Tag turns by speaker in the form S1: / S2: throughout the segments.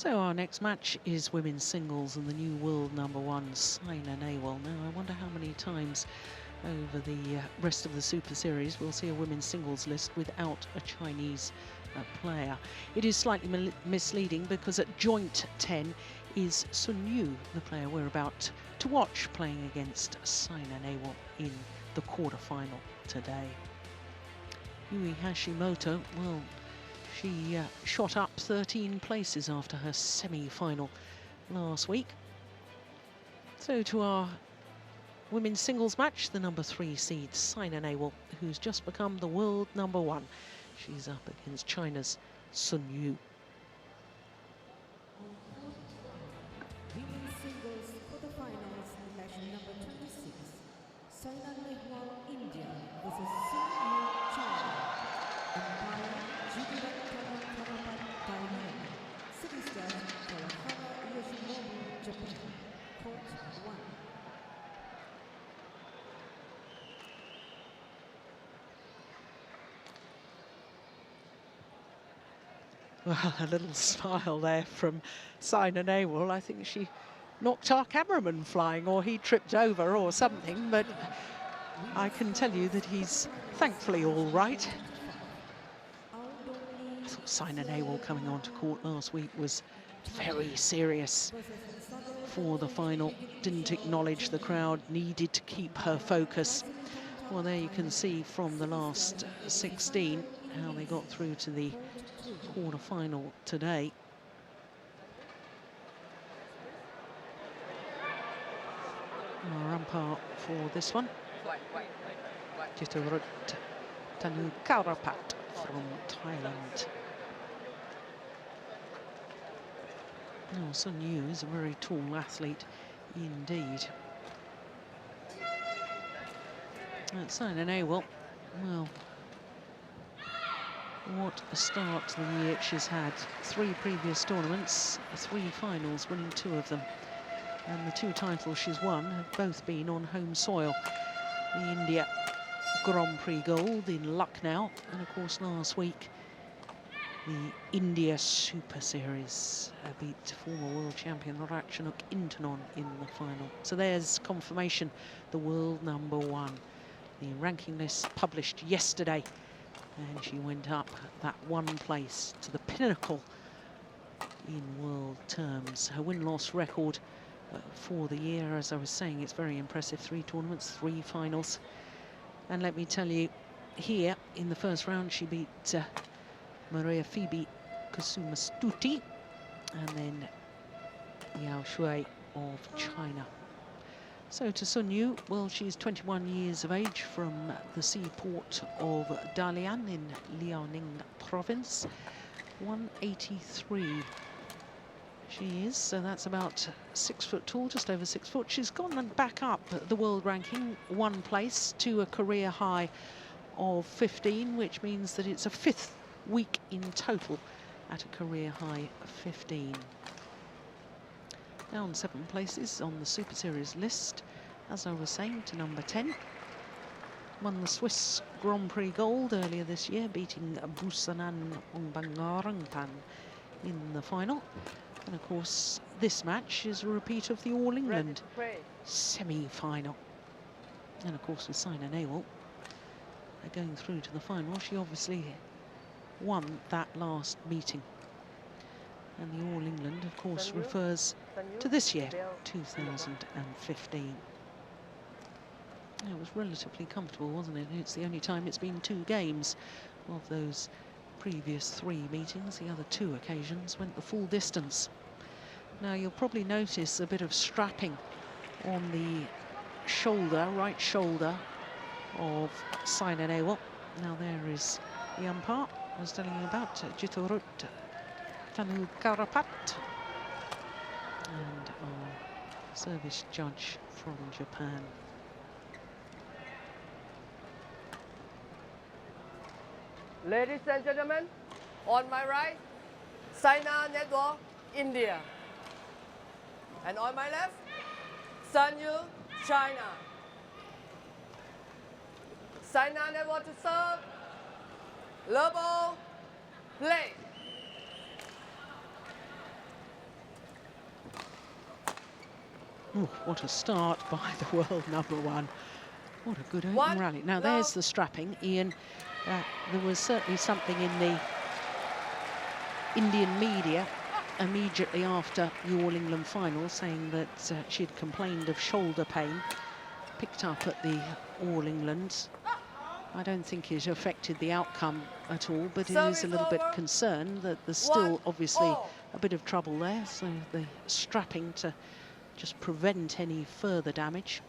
S1: So our next match is women's singles and the new world #1, Saina Nehwal. Now, I wonder how many times over the rest of the Super Series we'll see a women's singles list without a Chinese player. It is slightly misleading because at joint 10 is Sun Yu, the player we're about to watch, playing against Saina Nehwal in the quarter-final today. Yui Hashimoto, well, she shot up 13 places after her semi-final last week. So to our women's singles match, the #3 seed Saina Nehwal, who's just become the world #1. She's up against China's Sun Yu.
S2: Women's singles quarterfinals, match number 26. Saina Nehwal, India versus Sun Yu, China. Umpire Thailand. City judge Kawahara Yoshinobu, Japan. Court 1.
S1: Well, a little smile there from Saina Nehwal. I think she knocked our cameraman flying, or he tripped over or something, but I can tell you that he's thankfully all right. I thought Saina Nehwal coming onto court last week was very serious for the final. Didn't acknowledge the crowd, needed to keep her focus. Well, there you can see from the last 16 how they got through to the quarter-final today. Our umpire for this one, Jitarut Tanukarapat from Thailand. Oh, Sun Yu is a very tall athlete indeed. Saina Nehwal, well, what a start to the year she's had. 3 previous tournaments, 3 finals, winning 2 of them. And the 2 titles she's won have both been on home soil. The India Grand Prix Gold in Lucknow, and of course last week the India Super Series beat former world champion Ratchanok Intanon in the final. So there's confirmation, the world #1. The ranking list published yesterday, and she went up that 1 place to the pinnacle in world terms. Her win-loss record for the year, as I was saying, it's very impressive. 3 tournaments, 3 finals. And let me tell you, here in the first round, she beat Maria Phoebe Kusumastuti and then Yao Shui of China. So to Sun Yu, well, she's 21 years of age from the seaport of Dalian in Liaoning province. 183 she is, so that's about 6 foot tall, just over 6 foot. She's gone back up the world ranking 1 place to a career high of 15, which means that it's a 5th week in total at a career high of 15. Down 7 places on the Super Series list, as I was saying, to #10. Won the Swiss Grand Prix Gold earlier this year, beating Busanan Ongbangarangpan in the final. And of course, this match is a repeat of the All England semi-final. And of course, with Saina Nehwal going through to the final, she obviously won that last meeting. And the All England, of course, refers to this year, 2015. It was relatively comfortable, wasn't it? It's the only time it's been 2 games of those previous 3 meetings. The other 2 occasions went the full distance. Now, you'll probably notice a bit of strapping on the shoulder, right shoulder of Saina Nehwal. Now, there is the umpire I was telling you about, Jitarut Tanukarapat, and our service judge from Japan.
S3: Ladies and gentlemen, on my right, Saina Nehwal, India. And on my left, Sun Yu, China. Saina Nehwal to serve. Level, play.
S1: Oh, what a start by the world number one. What a good open
S3: One
S1: rally. Now,
S3: love.
S1: there's the strapping, Ian. There was certainly something in the Indian media immediately after the All England final saying that she'd complained of shoulder pain, picked up at the All England. I don't think it affected the outcome at all, but it is a little bit
S3: over.
S1: concerned that there's still obviously
S3: 1-all.
S1: a bit of trouble there, so the strapping to just prevent any further damage.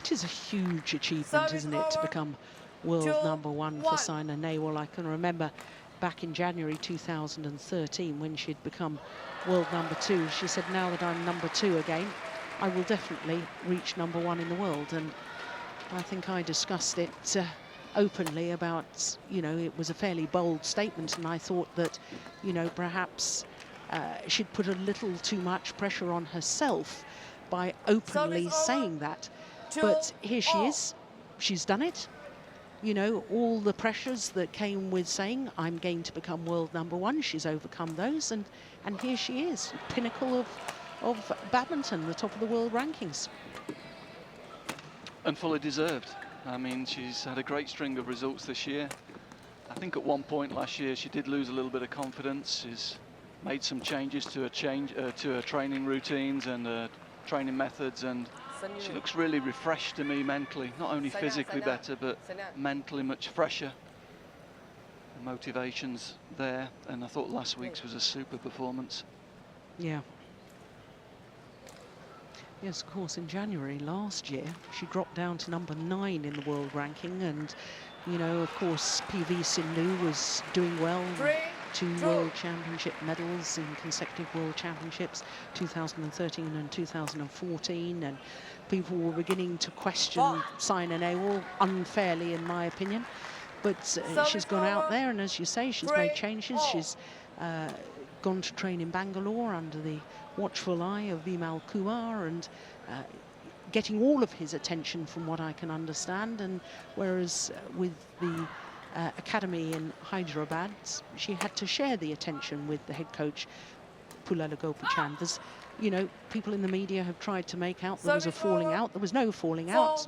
S1: It is a huge achievement,
S3: Service
S1: isn't it, to
S3: over.
S1: become world
S3: 2-1.
S1: number one for Saina Nehwal. I can remember back in January 2013 when she'd become world number two. She said, now that I'm number two again, I will definitely reach number one in the world. And I think I discussed it openly about, you know, it was a fairly bold statement, and I thought that, you know, perhaps she'd put a little too much pressure on herself by openly saying that. But here she is, she's done it. You know, all the pressures that came with saying, I'm going to become world number one, she's overcome those, and here she is, pinnacle of badminton, the top of the world rankings.
S4: And fully deserved. I mean, she's had a great string of results this year. I think at one point last year she did lose a little bit of confidence. She's made some changes to her training routines and training methods, and she looks really refreshed to me mentally. Not only physically better, but mentally much fresher. The motivation's there, and I thought last week's was a super performance.
S1: Yeah. Yes, of course, in January last year, she dropped down to number 9 in the world ranking. And, you know, of course, PV Sindhu was doing well. 2 world championship medals in consecutive world championships, 2013 and 2014. And people were beginning to question Saina Nehwal, unfairly, in my opinion. But she's gone out there, and as you say, she's made changes. She's gone to train in Bangalore under the watchful eye of Vimal Kumar, and getting all of his attention from what I can understand. And whereas with the academy in Hyderabad, she had to share the attention with the head coach, Pulala Gopichand. There's, you know, people in the media have tried to make out there was a falling out. There was no falling out.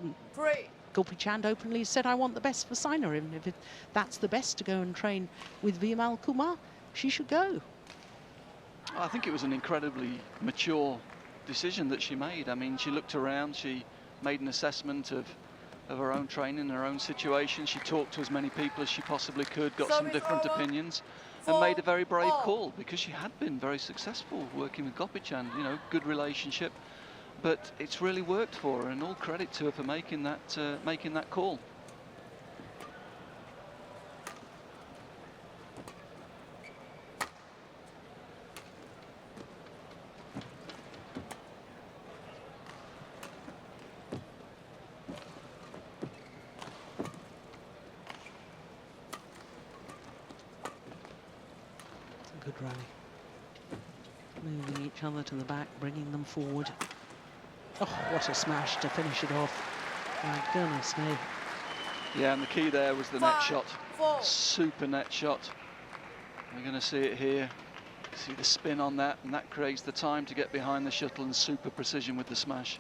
S1: Gopichand openly said, I want the best for Saina, and if that's the best to go and train with Vimal Kumar, she should go.
S4: I think it was an incredibly mature decision that she made. I mean, she looked around, she made an assessment of her own training, her own situation. She talked to as many people as she possibly could, got some different opinions, and made a very brave call, because she had been very successful working with Gopichand, you know, good relationship. But it's really worked for her, and all credit to her for making that call.
S1: Good rally. Moving each other to the back, bringing them forward. Oh, what a smash to finish it off. My goodness me.
S4: Yeah, and the key there was the net shot. Super net shot. We're going to see it here. See the spin on that, and that creates the time to get behind the shuttle, and super precision with the smash.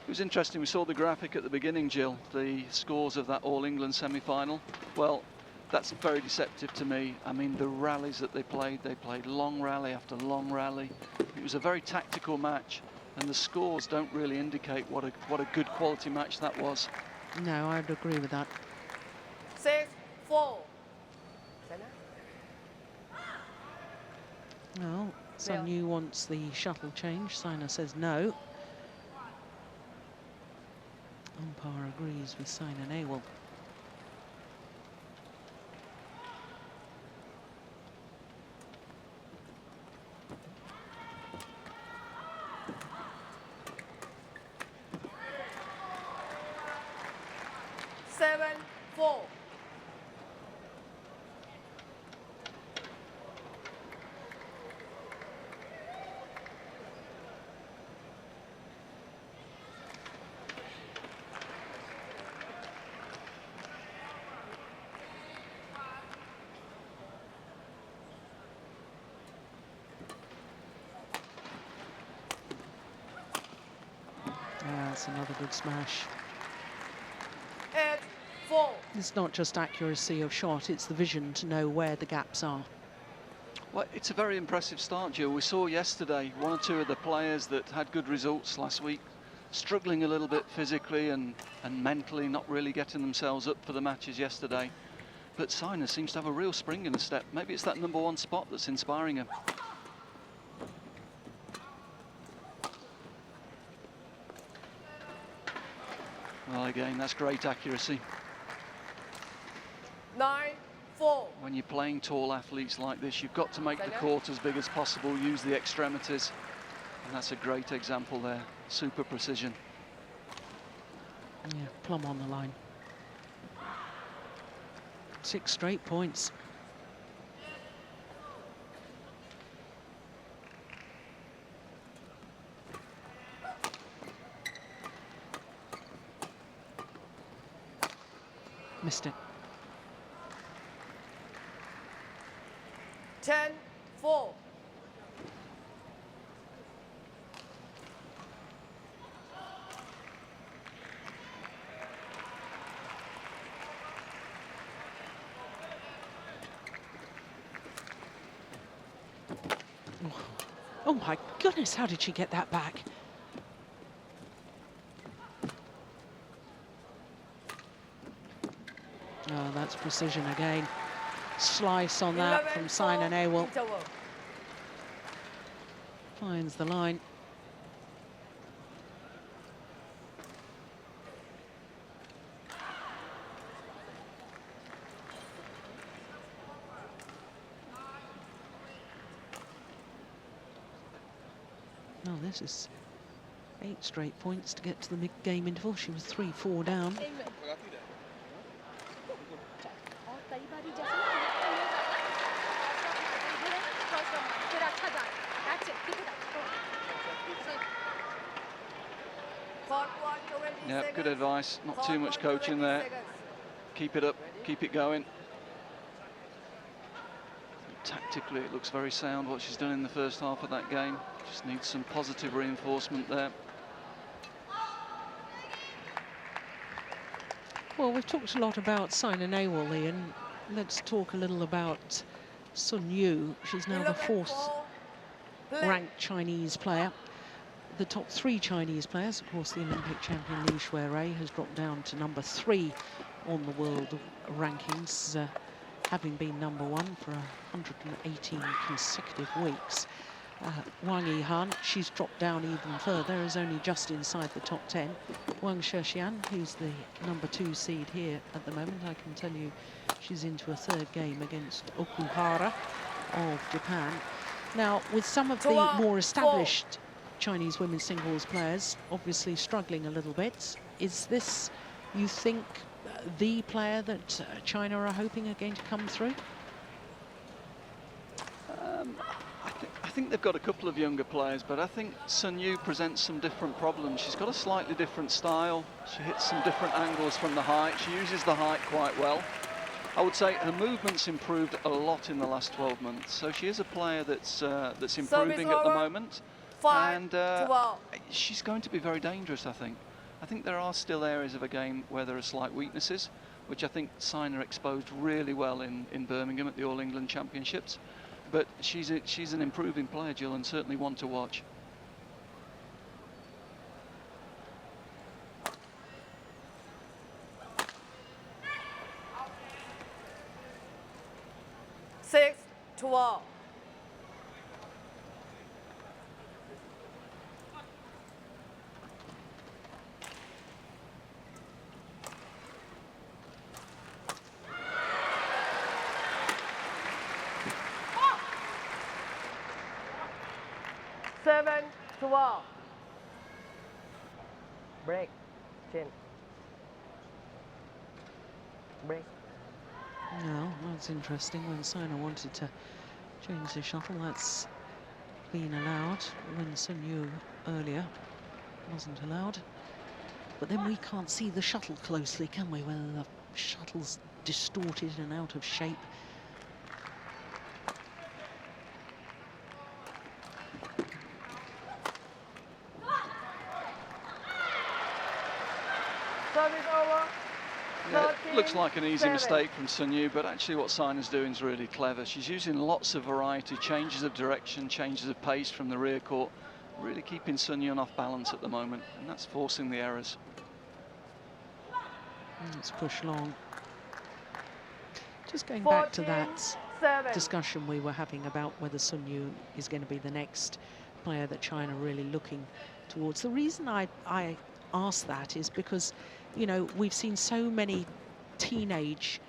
S4: It was interesting, we saw the graphic at the beginning, Jill, the scores of that All England semi-final. Well, that's very deceptive to me. I mean, the rallies that they played long rally after long rally. It was a very tactical match, and the scores don't really indicate what a good quality match that was.
S1: No, I'd agree with that.
S3: 6-4.
S1: Well, Sun Yu wants the shuttle change. Saina says no. Umpire agrees with Saina Nehwal. That's another good smash.
S3: 8-4.
S1: It's not just accuracy of shot, it's the vision to know where the gaps are.
S4: Well, it's a very impressive start, Jill. We saw yesterday one or two of the players that had good results last week struggling a little bit physically and mentally, not really getting themselves up for the matches yesterday. But Saina seems to have a real spring in the step. Maybe it's that #1 spot that's inspiring her. Well, again, that's great accuracy.
S3: 9-4.
S4: When you're playing tall athletes like this, you've got to make the court as big as possible, use the extremities. And that's a great example there. Super precision.
S1: Yeah, plumb on the line. 6 straight points. Missed it.
S3: 10-4.
S1: Oh my goodness, how did she get that back? Oh, that's precision again. Slice on that from Saina Nehwal.
S3: Interval.
S1: Finds the line. Oh, this is 8 straight points to get to the mid-game interval. She was 3-4 down.
S4: Yeah, good advice. Not too much coaching there. Keep it up, keep it going. Tactically, it looks very sound what she's done in the first half of that game. Just needs some positive reinforcement there.
S1: Well, we've talked a lot about Saina Nehwal, Ian. Let's talk a little about Sun Yu. She's now the 4th ranked Chinese player. The top 3 Chinese players, of course, the Olympic champion Li Shuirui has dropped down to #3 on the world rankings, having been #1 for 118 consecutive weeks. Wang Yihan, she's dropped down even further, is only just inside the top 10. Wang Shexian, who's the #2 seed here at the moment, I can tell you she's into a 3rd game against Okuhara of Japan. Now, with some of the more established Chinese women's singles players obviously struggling a little bit, is this, you think, the player that China are hoping are going to come through?
S4: I think they've got a couple of younger players, but I think Sun Yu presents some different problems. She's got a slightly different style. She hits some different angles from the height. She uses the height quite well. I would say her movement's improved a lot in the last 12 months. So she is a player that's improving at the moment. And she's going to be very dangerous, I think. I think there are still areas of a game where there are slight weaknesses, which I think Saina exposed really well in Birmingham at the All England Championships. But she's an improving player, Jill, and certainly one to watch.
S3: Six to all. Seven to all. Break. Chin. Break.
S1: No, that's interesting. When Saina wanted to change the shuttle, that's been allowed. When Sun Yu earlier wasn't allowed. But then we can't see the shuttle closely, can we? Whether the shuttle's distorted and out of shape.
S3: Service over.
S4: Yeah, it looks like an easy
S3: 13-7.
S4: mistake from Sun Yu, but actually what Saina's doing is really clever. She's using lots of variety, changes of direction, changes of pace from the rear court, really keeping Sun Yun off balance at the moment, and that's forcing the errors.
S1: Let's push long. Just going back to that
S3: 14-7.
S1: discussion we were having about whether Sun Yu is going to be the next player that China are really looking towards. The reason I ask that is because, you know, we've seen so many teenage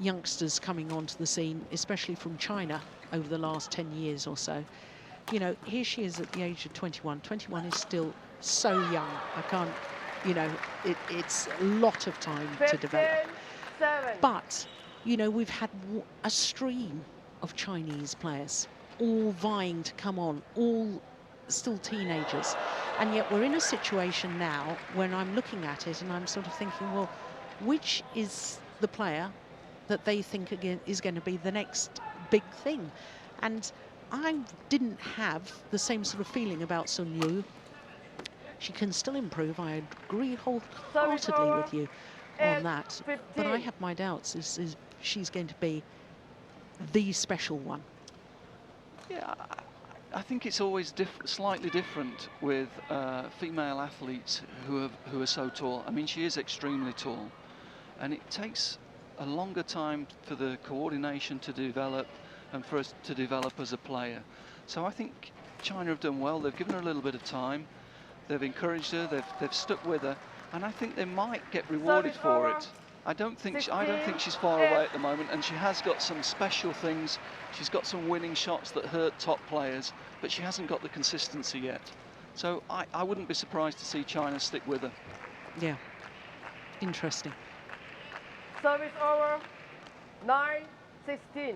S1: youngsters coming onto the scene, especially from China, over the last 10 years or so. You know, here she is at the age of 21. 21 is still so young. I can't, you know, it's a lot of time to develop.
S3: 15-7.
S1: But, you know, we've had a stream of Chinese players all vying to come on, all still teenagers. And yet we're in a situation now when I'm looking at it and I'm sort of thinking, well, which is the player that they think again is going to be the next big thing? And I didn't have the same sort of feeling about Sun Yu. She can still improve. I agree wholeheartedly with you on that. But I have my doubts. Is she's going to be the special one?
S4: Yeah, I think it's always slightly different with female athletes who are so tall. I mean, she is extremely tall, and it takes a longer time for the coordination to develop and for us to develop as a player. So I think China have done well. They've given her a little bit of time. They've encouraged her. They've stuck with her, and I think they might get rewarded for it. I don't think she's far away at the moment, and she has got some special things. She's got some winning shots that hurt top players, but she hasn't got the consistency yet. So I wouldn't be surprised to see China stick with her.
S1: Yeah, interesting.
S3: Service over. 9-16.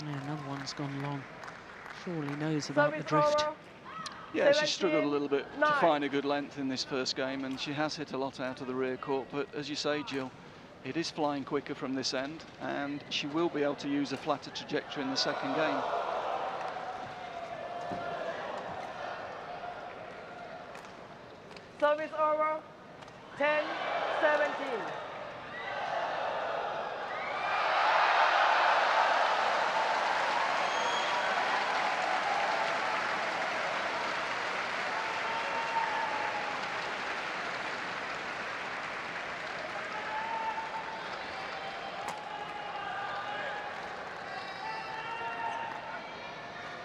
S1: Yeah, another one's gone long. Surely knows about the
S3: Service
S1: drift.
S3: over.
S4: Yeah, she struggled a little bit to
S3: 17-9.
S4: find a good length in this first game, and she has hit a lot out of the rear court. But as you say, Jill, it is flying quicker from this end, and she will be able to use a flatter trajectory in the second game.
S3: Service over. 10-17.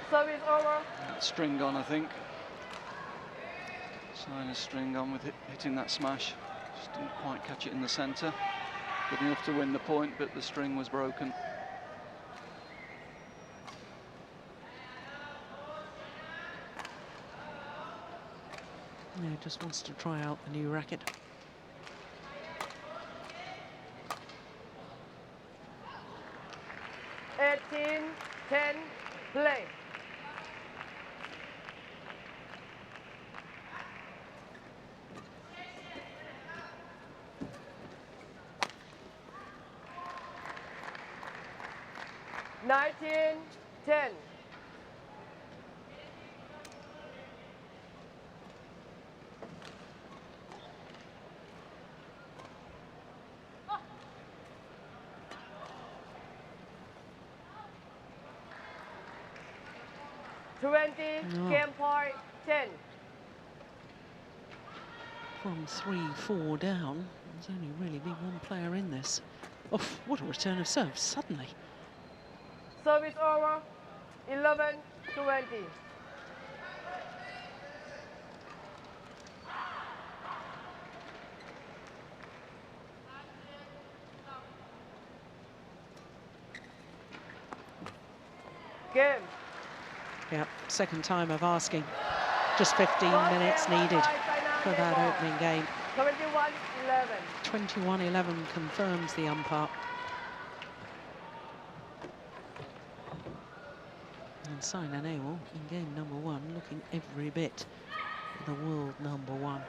S3: Service over.
S4: String on, I think. Saina's string on with hitting that smash. Just didn't quite catch it in the centre. Good enough to win the point, but the string was broken.
S1: Yeah, just wants to try out the new racket.
S3: Eighteen, 10, play. Nineteen, 10.
S1: No.
S3: Game point 10.
S1: From 3-4 down, there's only really been one player in this. Oh, what a return of serve, suddenly.
S3: Service over. 11-20. Game.
S1: Yeah, second time of asking. Just 15 minutes needed for that opening game.
S3: 21-11.
S1: 21-11 confirms the umpire. And Saina Nehwal in game number 1 looking every bit the world number 1.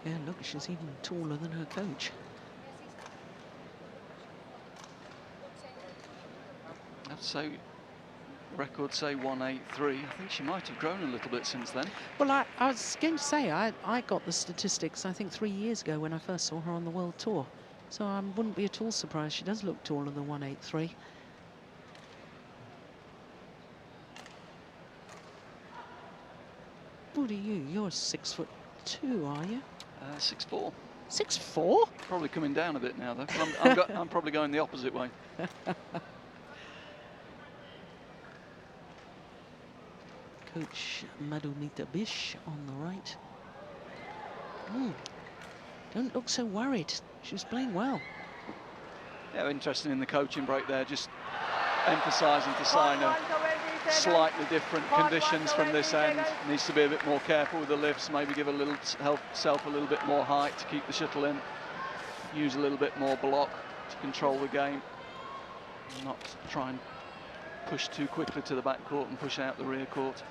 S1: Yeah, look, she's even taller than her coach.
S4: I'd say, record say 183. I think she might have grown a little bit since then.
S1: Well, I was going to say, I got the statistics, I think, 3 years ago when I first saw her on the World Tour. So I wouldn't be at all surprised. She does look taller than 183. What are you? You're 6'2", are you?
S4: 6'4".
S1: 6'4"?
S4: Probably coming down a bit now, though. I'm probably going the opposite way.
S1: Coach Madhumita Bish on the right. Don't look so worried. She was playing well.
S4: Yeah, interesting in the coaching break there, just emphasising to Saina slightly different conditions from this end. Needs to be a bit more careful with the lifts, maybe give a little herself a little bit more height to keep the shuttle in. Use a little bit more block to control the game. Not try and push too quickly to the back court and push out the rear court.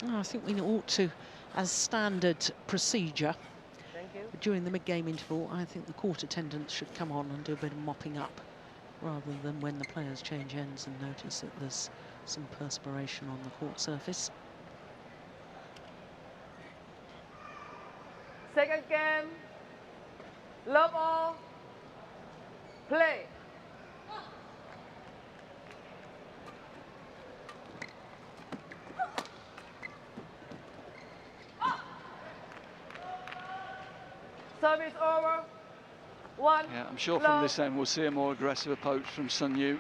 S1: I think we ought to, as standard procedure, during the mid-game interval, I think the court attendants should come on and do a bit of mopping up, rather than when the players change ends and notice that there's some perspiration on the court surface.
S3: Second game. Love all. Play. Service over. 1.
S4: Yeah, I'm sure from this end we'll see a more aggressive approach from Sun Yu.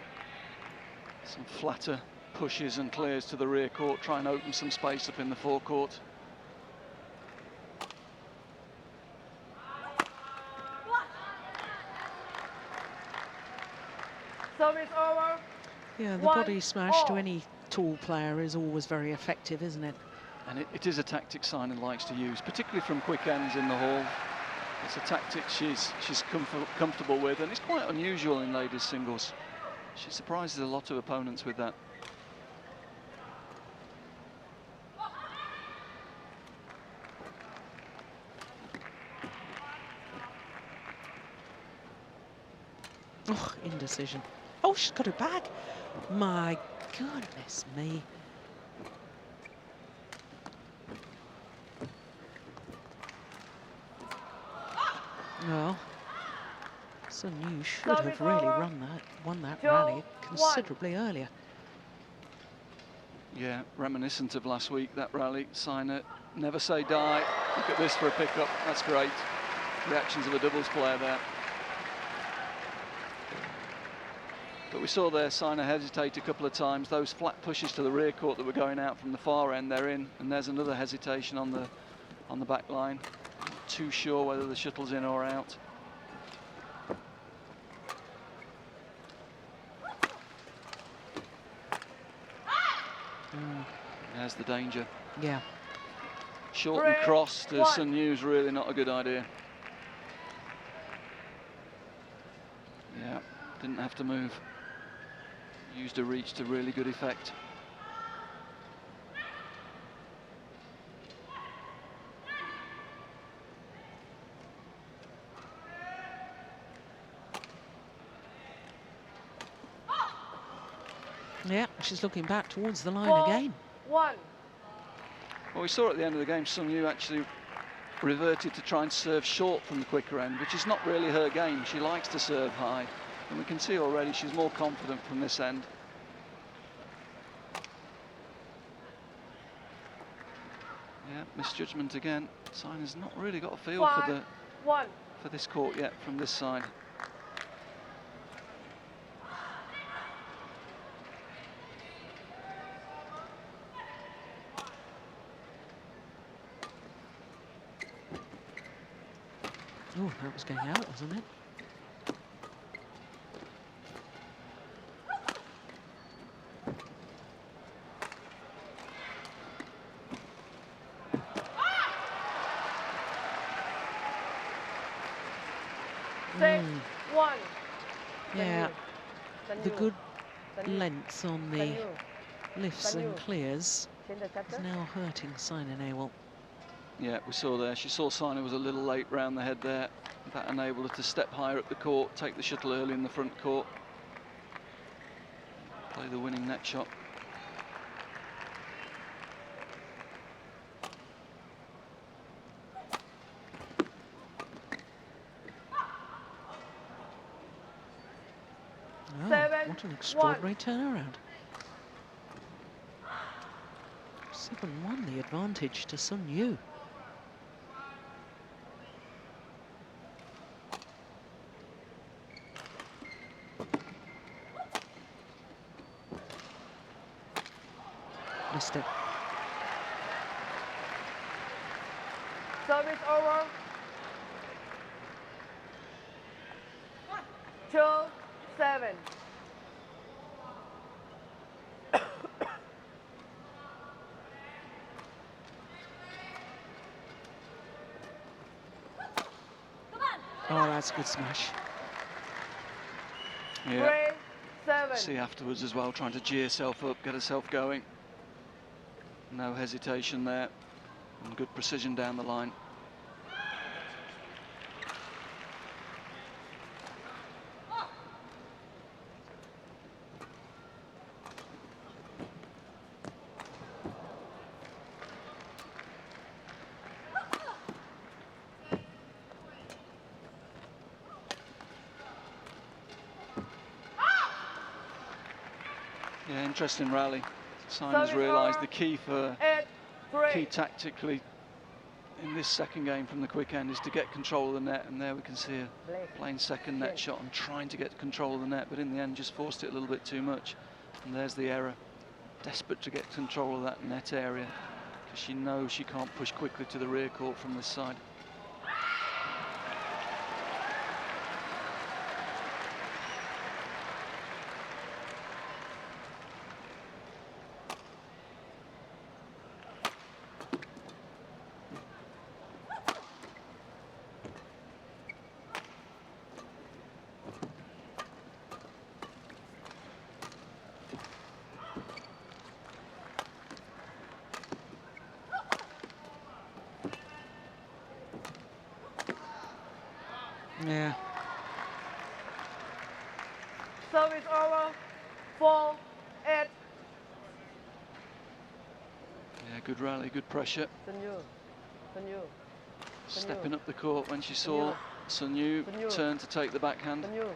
S4: Some flatter pushes and clears to the rear court, try and open some space up in the forecourt.
S3: Service over.
S1: Yeah, the body smash to any tall player is always very effective, isn't it?
S4: And it is a tactic Saina likes to use, particularly from quick ends in the hall. It's a tactic she's comfortable with, and it's quite unusual in ladies singles. She surprises a lot of opponents with that.
S1: Oh, indecision. Oh, she's got it back. My goodness me. Well, Sun Yu should have really won that rally considerably earlier.
S4: Yeah, reminiscent of last week, that rally. Saina, never say die. Look at this for a pickup. That's great. Reactions of a doubles player there. But we saw there Saina hesitate a couple of times. Those flat pushes to the rear court that were going out from the far end, they're in. And there's another hesitation on the back line. Not too sure whether the shuttle's in or out. There's the danger.
S1: Yeah.
S4: Short and cross to Sun Yu's really not a good idea. Yeah, didn't have to move. Used her reach to really good effect.
S1: Yeah, she's looking back towards the line again.
S3: 1.
S4: Well, we saw at the end of the game, Sun Yu actually reverted to try and serve short from the quicker end, which is not really her game. She likes to serve high, and we can see already she's more confident from this end. Yeah, misjudgment again. Saina's not really got a feel for this court yet from this side.
S1: Oh, that was going out, wasn't it?
S3: Six, one.
S1: Yeah,
S3: San
S1: the
S3: Yu.
S1: good
S3: San Yu.
S1: length on
S3: San
S1: the
S3: Yu.
S1: lifts
S3: San Yu.
S1: and clears
S3: Change the
S1: is
S3: chapter.
S1: now hurting Saina Nehwal.
S4: Yeah, we saw there. She saw Saina was a little late round the head there. That enabled her to step higher up the court, take the shuttle early in the front court, play the winning net shot.
S1: Oh,
S3: 7,
S1: what an extraordinary turnaround. 7-1 the advantage to Sun Yu. Missed it.
S3: Service over. 2-7.
S1: Oh, that's a good smash.
S4: Yeah,
S3: 3-7.
S4: see afterwards as well, trying to gee herself up, get herself going. No hesitation there, and good precision down the line. Yeah, interesting rally. Saina's
S3: Service
S4: realised
S3: over.
S4: the key for
S3: 8-3.
S4: key tactically in this second game from the quick end is to get control of the net, and there we can see her playing second net shot and trying to get control of the net, but in the end just forced it a little bit too much. And there's the error. Desperate to get control of that net area because she knows she can't push quickly to the rear court from this side.
S1: Yeah.
S3: Service over. 4-8.
S4: Yeah, good rally, good pressure.
S3: San Yu. San Yu.
S4: Stepping up the court when she saw Sun Yu turn to take the backhand.
S3: San Yu.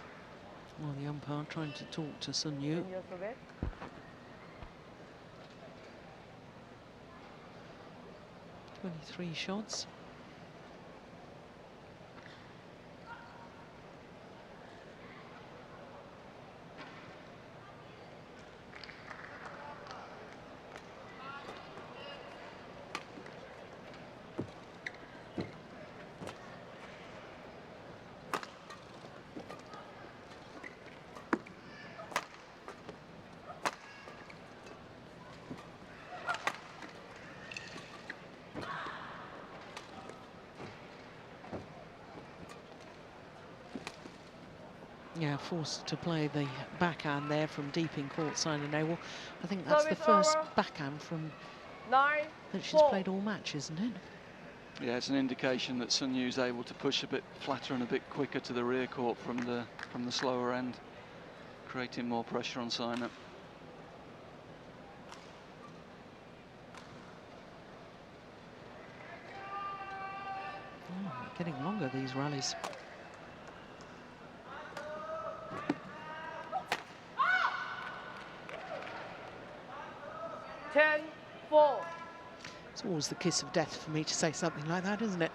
S1: Well, the umpire trying to talk to Sun Yu.
S3: In your service.
S1: 23 shots. Yeah, forced to play the backhand there from deep in court, Saina Nehwal. I think that's the
S3: Service
S1: first
S3: over.
S1: backhand from
S3: 9-4.
S1: that she's played all match, isn't it?
S4: Yeah, it's an indication that Sun Yu's able to push a bit flatter and a bit quicker to the rear court from the slower end, creating more pressure on Saina.
S1: Oh, getting longer, these rallies.
S3: Ten, 4.
S1: It's always the kiss of death for me to say something like that, isn't it?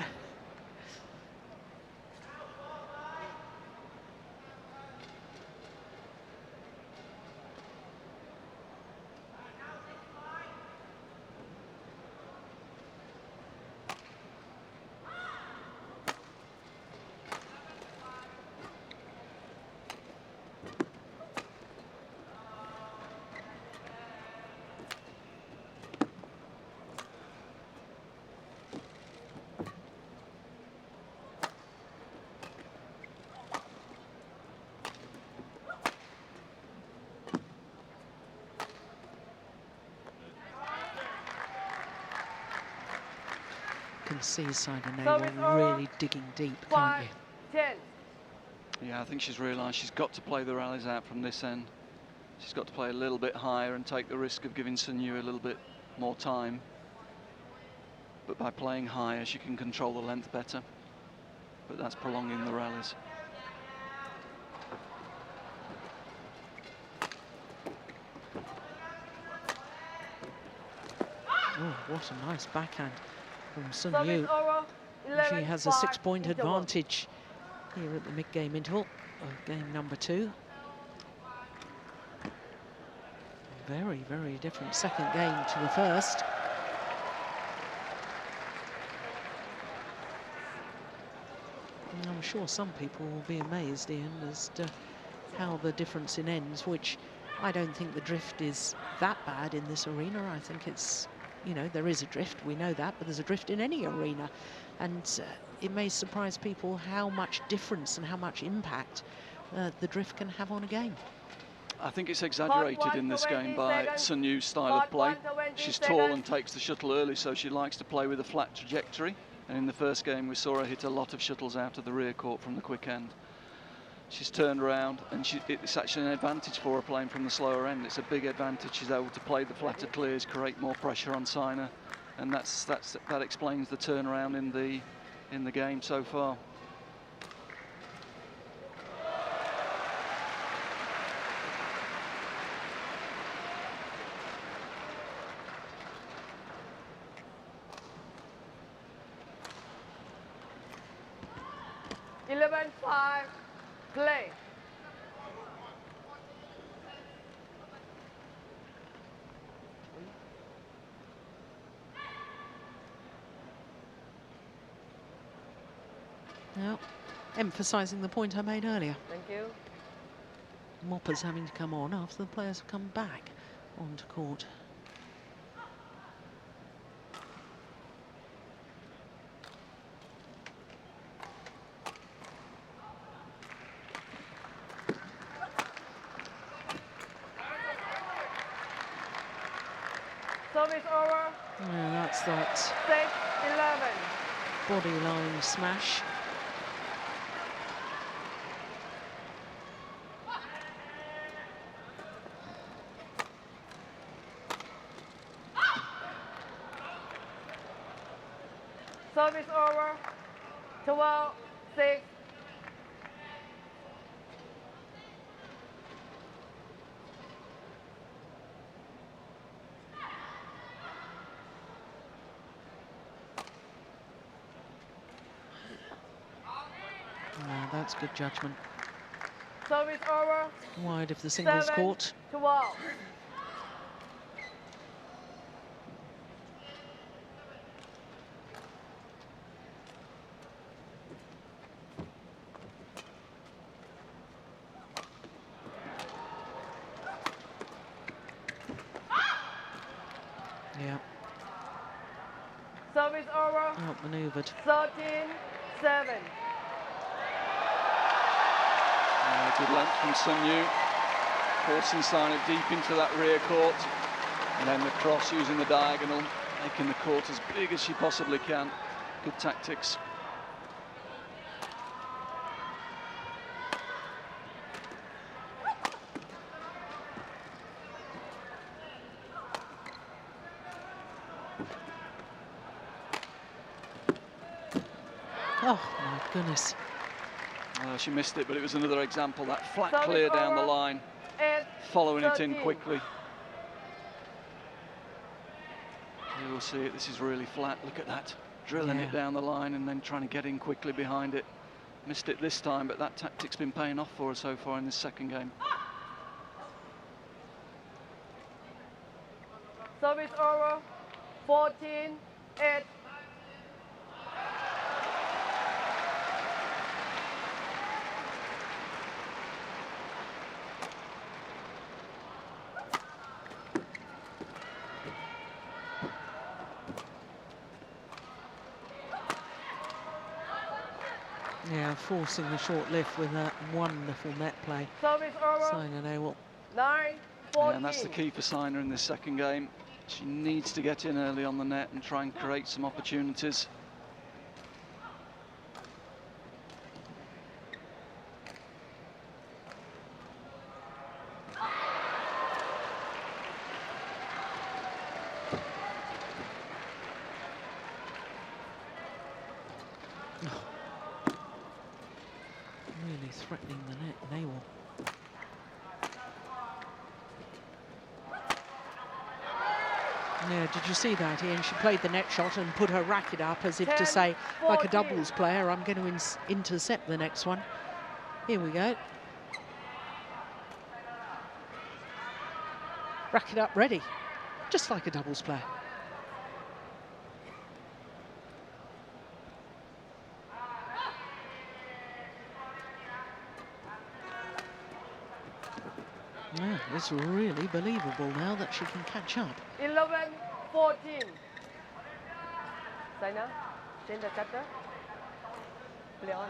S1: can see Saina
S3: Service
S1: Nehwal
S3: over.
S1: really digging deep, can't
S3: 5,
S1: you?
S3: 10.
S4: Yeah, I think she's realised she's got to play the rallies out from this end. She's got to play a little bit higher and take the risk of giving Sun Yu a little bit more time. But by playing higher, she can control the length better. But that's prolonging the rallies.
S1: Oh, what a nice backhand from Sun
S3: Service
S1: Yu.
S3: over.
S1: She
S3: 11,
S1: has a
S3: 5,
S1: 6-point
S3: interval.
S1: advantage here at the mid-game interval of game number 2. Very, very different second game to the first. And I'm sure some people will be amazed, Ian, as to how the difference in ends, which I don't think the drift is that bad in this arena. I think it's, you know, there is a drift, we know that, but there's a drift in any arena. And it may surprise people how much difference and how much impact the drift can have on a game.
S4: I think it's exaggerated in this game by Sun Yu's style of play. She's tall and takes the shuttle early, so she likes to play with a flat trajectory. And in the first game, we saw her hit a lot of shuttles out of the rear court from the quick end. She's turned around, and it's actually an advantage for her playing from the slower end. It's a big advantage. She's able to play the flatter clears, create more pressure on Saina, and that explains the turnaround in the game so far.
S3: Eleven, 5, play.
S1: Now, emphasising the point I made earlier.
S3: Thank you.
S1: Moppers having to come on after the players have come back onto court.
S3: Service over.
S1: Yeah, that's that
S3: 6, 11.
S1: body line smash.
S3: Service over. 12, 6.
S1: Yeah, that's good judgment.
S3: Service over.
S1: Wide of the singles
S3: 7,
S1: court.
S3: 12.
S1: Yeah,
S3: Service over.
S1: outmanoeuvred.
S3: 13, 7.
S4: Good length from Sun Yu, forcing Saina deep into that rear court, and then the cross using the diagonal, making the court as big as she possibly can. Good tactics.
S1: Oh, my goodness.
S4: She missed it, but it was another example, that flat
S3: Service
S4: clear down the
S3: over.
S4: line,
S3: 8,
S4: following it in
S3: 13.
S4: quickly. You will see it, this is really flat, look at that. Drilling
S1: Yeah.
S4: it down the line and then trying to get in quickly behind it. Missed it this time, but that tactic's been paying off for her so far in this second game.
S3: Service over. 14, 8.
S1: Yeah, forcing the short lift with that wonderful net play.
S3: Service over.
S1: Saina Nehwal.
S3: 9, 14.
S4: Yeah, and that's the key for Saina in this second game. She needs to get in early on the net and try and create some opportunities.
S1: threatening the net, Nehwal. Yeah, did you see that, Ian? She played the net shot and put her racket up as if to
S3: 10,
S1: say, like a
S3: 14.
S1: doubles player, I'm going to intercept the next one. Here we go. Racket up, ready. Just like a doubles player. Yeah, it's really believable now that she can catch up.
S3: 11, 14. Saina, change the chapter. Play on.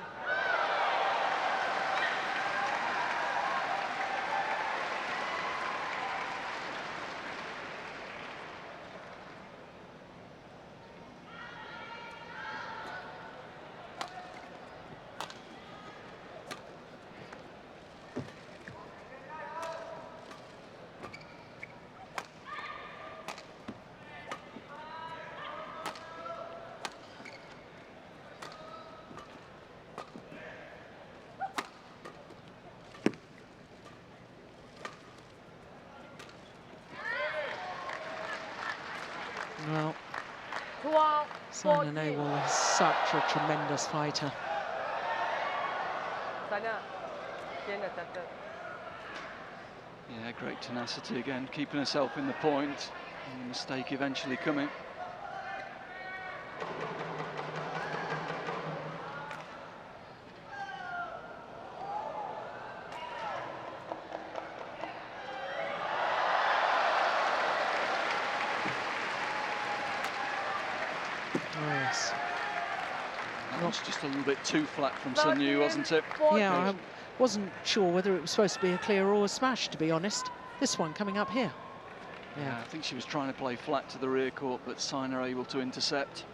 S1: Well,
S3: 12,
S1: Saina
S3: 14.
S1: Nehwal is such a tremendous fighter.
S3: Saina, change the chapter.
S4: Yeah, great tenacity again, keeping herself in the point, and the mistake eventually coming.
S1: Oh, yes.
S4: That was just a little bit too flat from Sun Yu, wasn't it?
S3: 14.
S1: Yeah, I wasn't sure whether it was supposed to be a clear or a smash, to be honest. This one coming up here.
S4: Yeah,
S1: Yeah.
S4: I think she was trying to play flat to the rear court, but Saina able to intercept.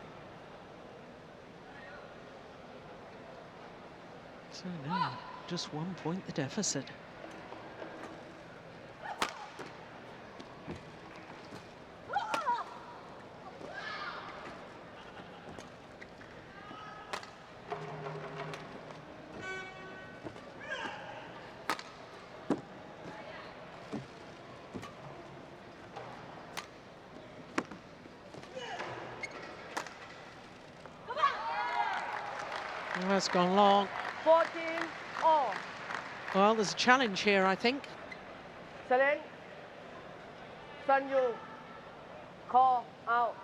S1: So now, just 1 point the deficit. Well, that's gone long.
S3: 14, all.
S1: Well, there's a challenge here, I think.
S3: Challenge. Sun Yu, call out.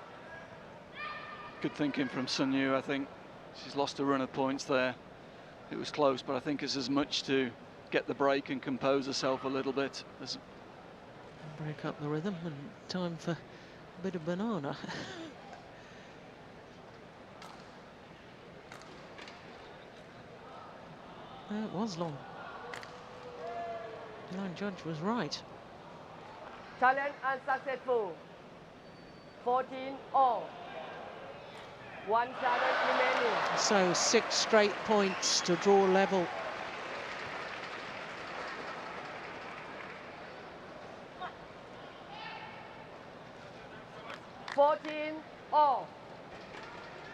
S4: Good thinking from Sun Yu, I think. She's lost a run of points there. It was close, but I think it's as much to get the break and compose herself a little bit.
S1: Break up the rhythm and time for a bit of banana. It was long. The line judge was right.
S3: Challenge unsuccessful. 14, all. One challenge remaining.
S1: So 6 straight points to draw level.
S3: All.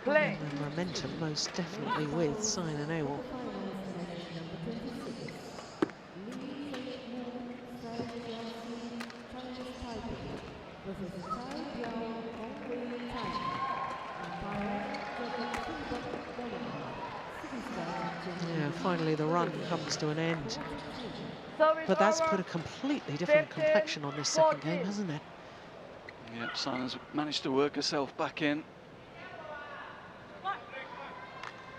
S3: Play.
S1: And the momentum most definitely with Saina Nehwal. Yeah, finally the run comes to an end.
S3: Service
S1: But that's
S3: over.
S1: put a completely different
S3: 15,
S1: complexion on this second
S3: 14.
S1: game, hasn't it?
S4: Yep, Saina's managed to work herself back in.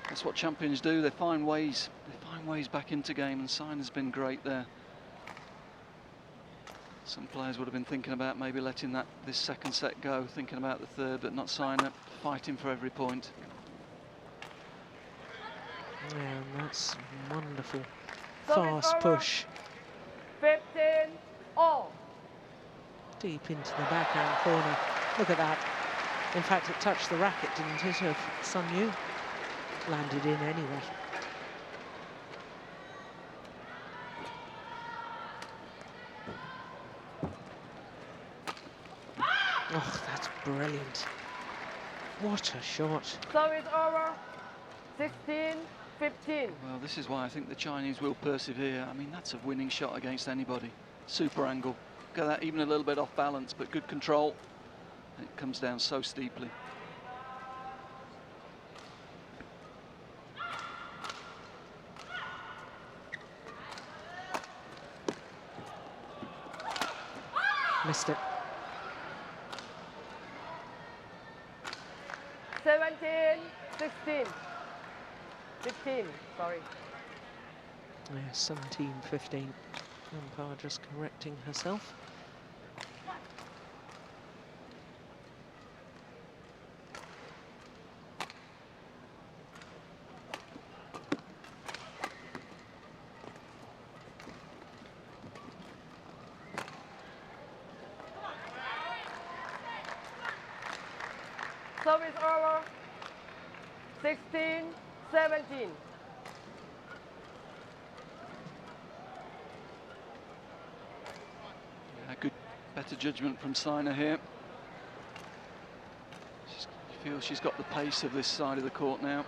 S4: That's what champions do. They find ways. They find ways back into game, and Saina's been great there. Some players would have been thinking about maybe letting this second set go, thinking about the third, but not Saina, fighting for every point.
S1: Yeah, and that's wonderful.
S3: Service
S1: Fast
S3: over.
S1: push
S3: 15, all.
S1: deep into the backhand corner. Look at that. In fact, it touched the racket, didn't it, of Sun Yu? Landed in anyway. Oh, that's brilliant. What a shot.
S3: Service over. 16, 15.
S4: Well, this is why I think the Chinese will persevere. I mean, that's a winning shot against anybody. Super angle. Look at that, even a little bit off balance, but good control. It comes down so steeply.
S1: Missed it.
S3: 17, 16. 15, sorry.
S1: Yeah, 17-15. Umpire just correcting herself.
S3: Service over. 16, 17.
S4: Yeah, good, better judgment from Saina here. She feels she's got the pace of this side of the court now.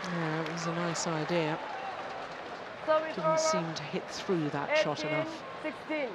S1: Yeah, it was a nice idea.
S3: Service
S1: Didn't
S3: over.
S1: seem to hit through that
S3: 18,
S1: shot enough.
S3: 16.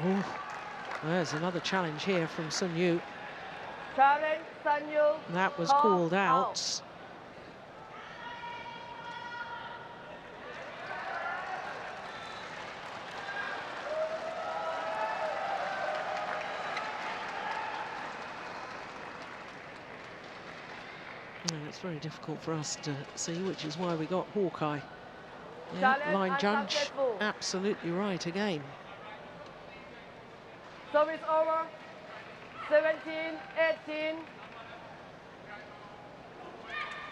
S1: Oh, there's another challenge here from Sun Yu.
S3: Challenge, Sun Yu.
S1: That was
S3: Call
S1: called
S3: out.
S1: out. No, it's very difficult for us to see, which is why we got Hawkeye. Yeah,
S3: Challenge
S1: line judge,
S3: unsuccessful.
S1: absolutely right again.
S3: Service over. 17, 18.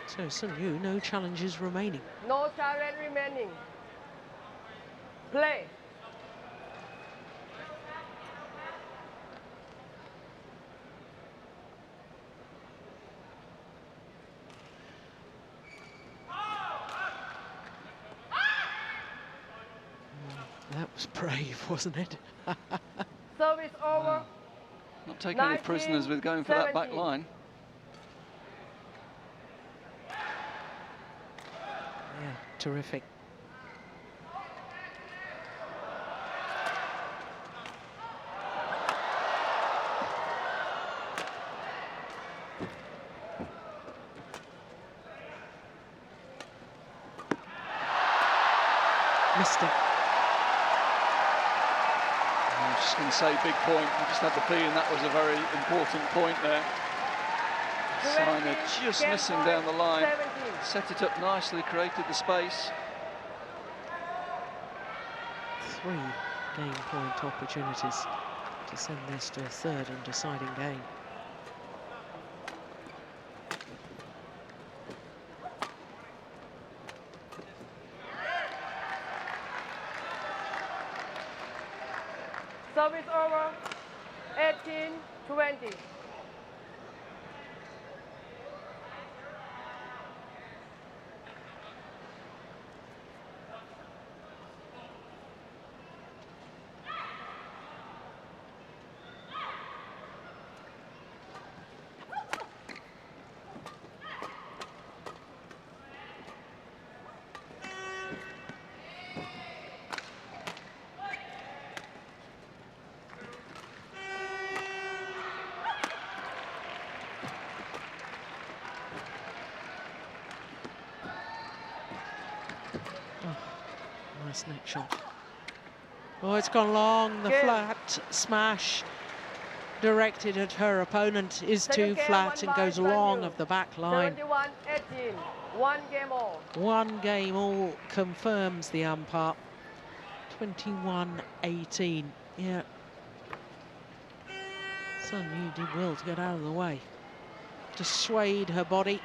S1: So Sun Yu, no challenges remaining.
S3: No challenge remaining. Play.
S1: That was brave, wasn't it?
S3: Service over.
S4: Not taking any
S3: 19,
S4: prisoners with going for that back
S3: 17.
S4: line.
S1: Yeah, terrific. Missed it.
S4: I'm just going to say big point. I just had the feeling that was a very important point there. Saina just
S3: Game
S4: missing
S3: point,
S4: down the line.
S3: 17.
S4: Set it up nicely, created the space.
S1: 3 game point opportunities to send this to a third and deciding game.
S3: Service over. 18, 20.
S1: Nice net shot. Oh, it's gone long. The flat smash directed at her opponent is too flat and goes long of the back line.
S3: 71-18. 1 game all.
S1: 1 game all confirms the umpire. 21-18. Yeah. Sun Yu did well to get out of the way. Just swayed her body.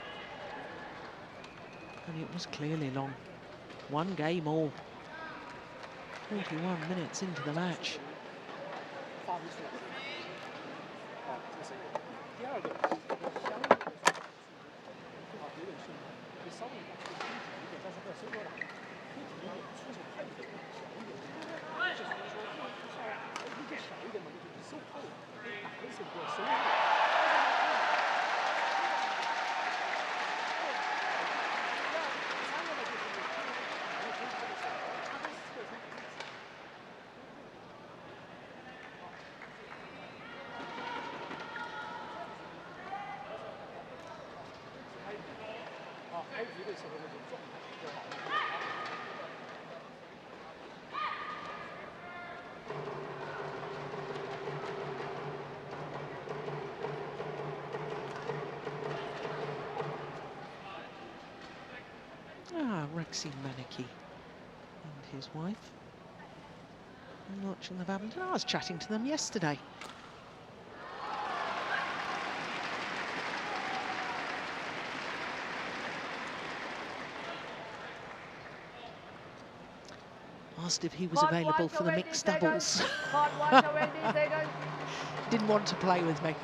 S1: And it was clearly long. 1 game all. 41 minutes into the match. Rexy Maneki and his wife watching the badminton. I was chatting to them yesterday. Asked if he was available for the mixed doubles. Didn't want to play with me.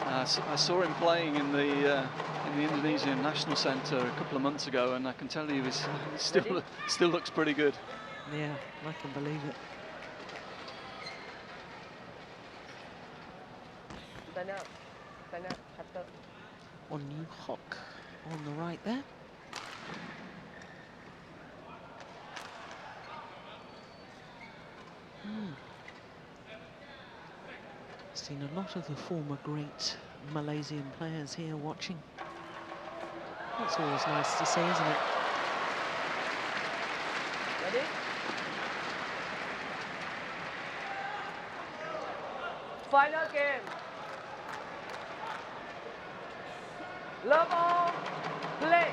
S4: I saw him playing in the Indonesian National Centre a couple of months ago, and I can tell you he still looks pretty good.
S1: Yeah, I can believe it. On New Hock on the right there. Seen a lot of the former great Malaysian players here watching. That's always nice to see, isn't it?
S3: Ready? Final game. Love all, play.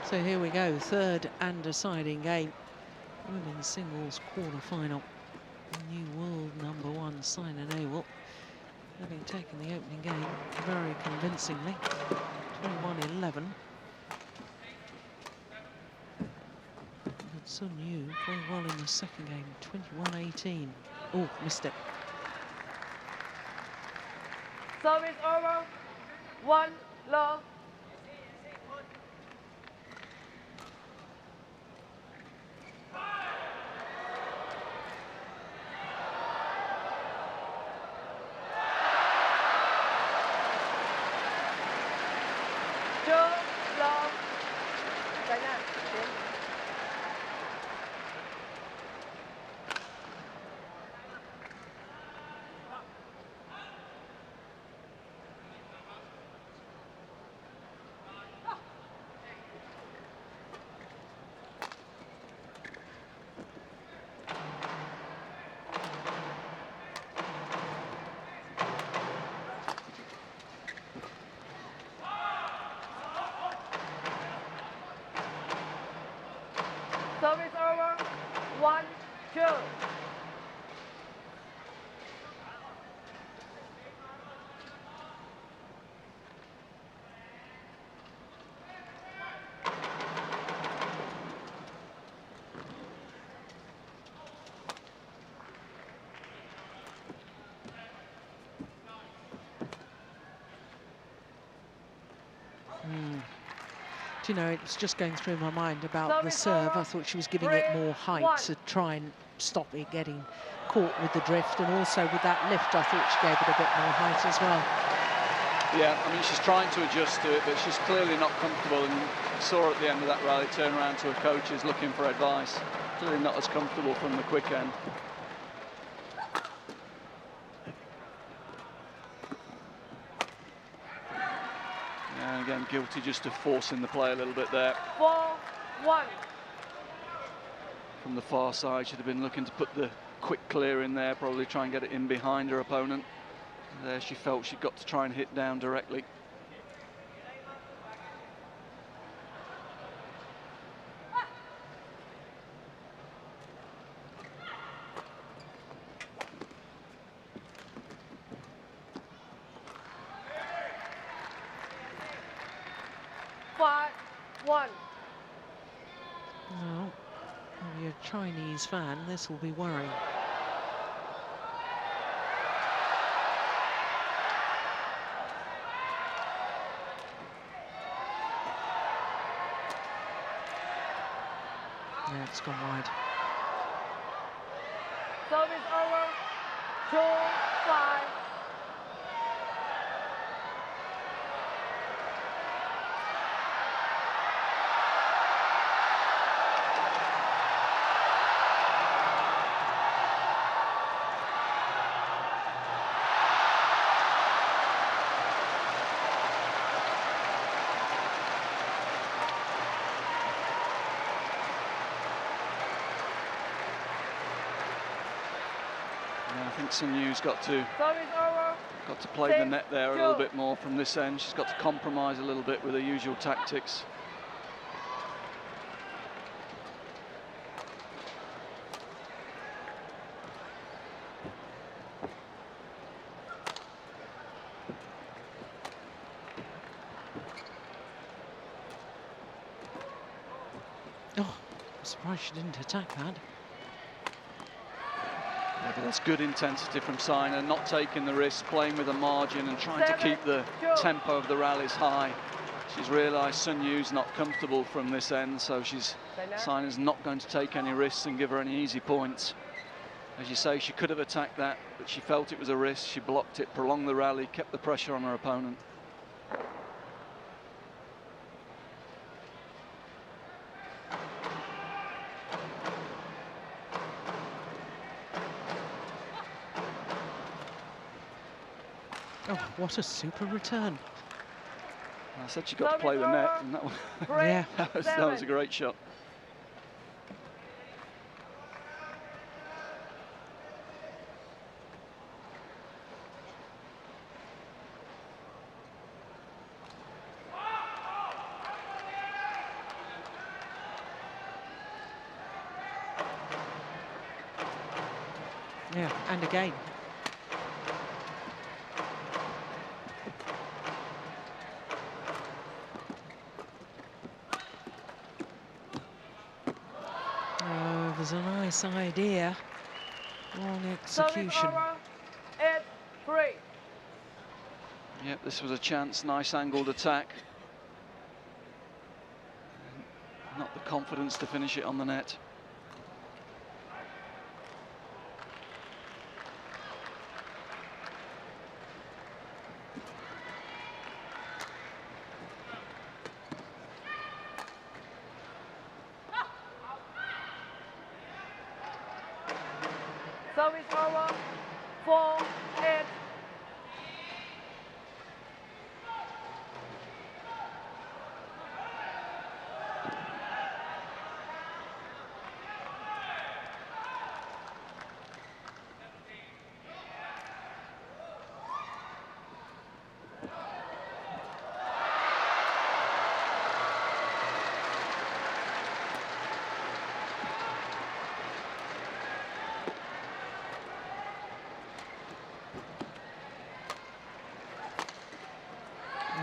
S1: So here we go, third and deciding game. Women's singles quarter-final. New world #1, Saina Nehwal, having taken the opening game very convincingly, 21-11. But Sun Yu playing well in the second game, 21-18. Oh, missed it.
S3: Service over. 1 love. Service over. 1-2.
S1: Do you know, it was just going through my mind about the serve. I thought she was giving it more height to try and stop it getting caught with the drift, and also with that lift, I thought she gave it a bit more height as well.
S4: Yeah, I mean, she's trying to adjust to it, but she's clearly not comfortable, and you saw at the end of that rally turn around to her coaches looking for advice. Clearly not as comfortable from the quick end. found guilty just of forcing the play a little bit there.
S3: 4-1.
S4: From the far side, she'd have been looking to put the quick clear in there, probably try and get it in behind her opponent. There she felt she'd got to try and hit down directly.
S3: One.
S1: Well, if you're a Chinese fan, this will be worrying. Yeah, it's gone wide.
S3: Service over. 2-5.
S4: I think Sun Yu's got to play the
S3: 6-2.
S4: net there a little bit more from this end. She's got to compromise a little bit with her usual tactics.
S1: Oh, I'm surprised she didn't attack that.
S4: Yeah, but that's good intensity from Saina, not taking the risk, playing with a margin and trying to keep the
S3: 7-2.
S4: tempo of the rallies high. She's realised Sun Yu's not comfortable from this end, so Saina's not going to take any risks and give her any easy points. As you say, she could have attacked that, but she felt it was a risk. She blocked it, prolonged the rally, kept the pressure on her opponent.
S1: Oh, what a super return.
S4: I said she got to play the net, and that was,
S1: Yeah.
S4: that was a great shot.
S1: Yeah, and again. Oh, there's a nice idea. Wrong execution.
S3: 8-3.
S4: Yep, this was a chance, nice angled attack. Not the confidence to finish it on the net.
S3: Service over. 4-8.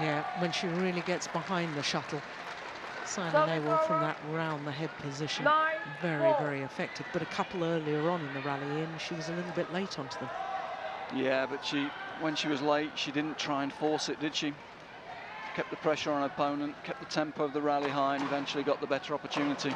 S1: Yeah, when she really gets behind the shuttle. Saina
S3: Service
S1: Nehwal from
S3: over.
S1: that round the head position.
S3: 9-4.
S1: Very, very effective. But a couple earlier on in the rally she was a little bit late onto them.
S4: Yeah, but when she was late, she didn't try and force it, did she? Kept the pressure on her opponent, kept the tempo of the rally high, and eventually got the better opportunity.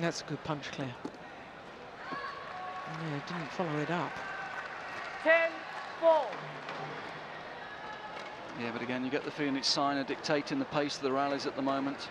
S1: That's a good punch, Claire. Yeah, didn't follow it up.
S3: 10-4.
S4: Yeah, but again, you get the feeling it's Saina dictating the pace of the rallies at the moment.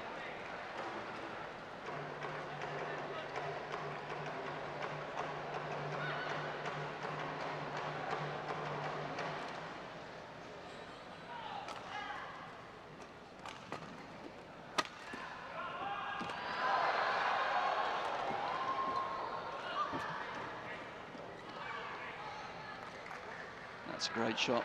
S4: That's a great shot.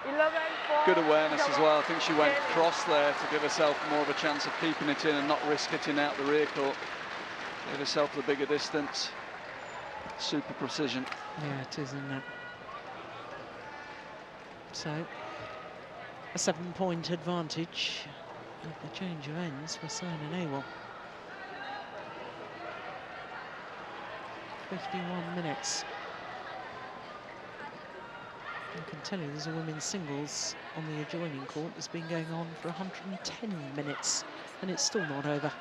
S3: 11-4.
S4: Good awareness as well. I think she went cross there to give herself more of a chance of keeping it in and not risk hitting out the rear court. Gave herself the bigger distance. Super precision.
S1: Yeah, it is, isn't it? So, a 7-point advantage at the change of ends for Saina Nehwal. 51 minutes. I can tell you there's a women's singles on the adjoining court that's been going on for 110 minutes, and it's still not over.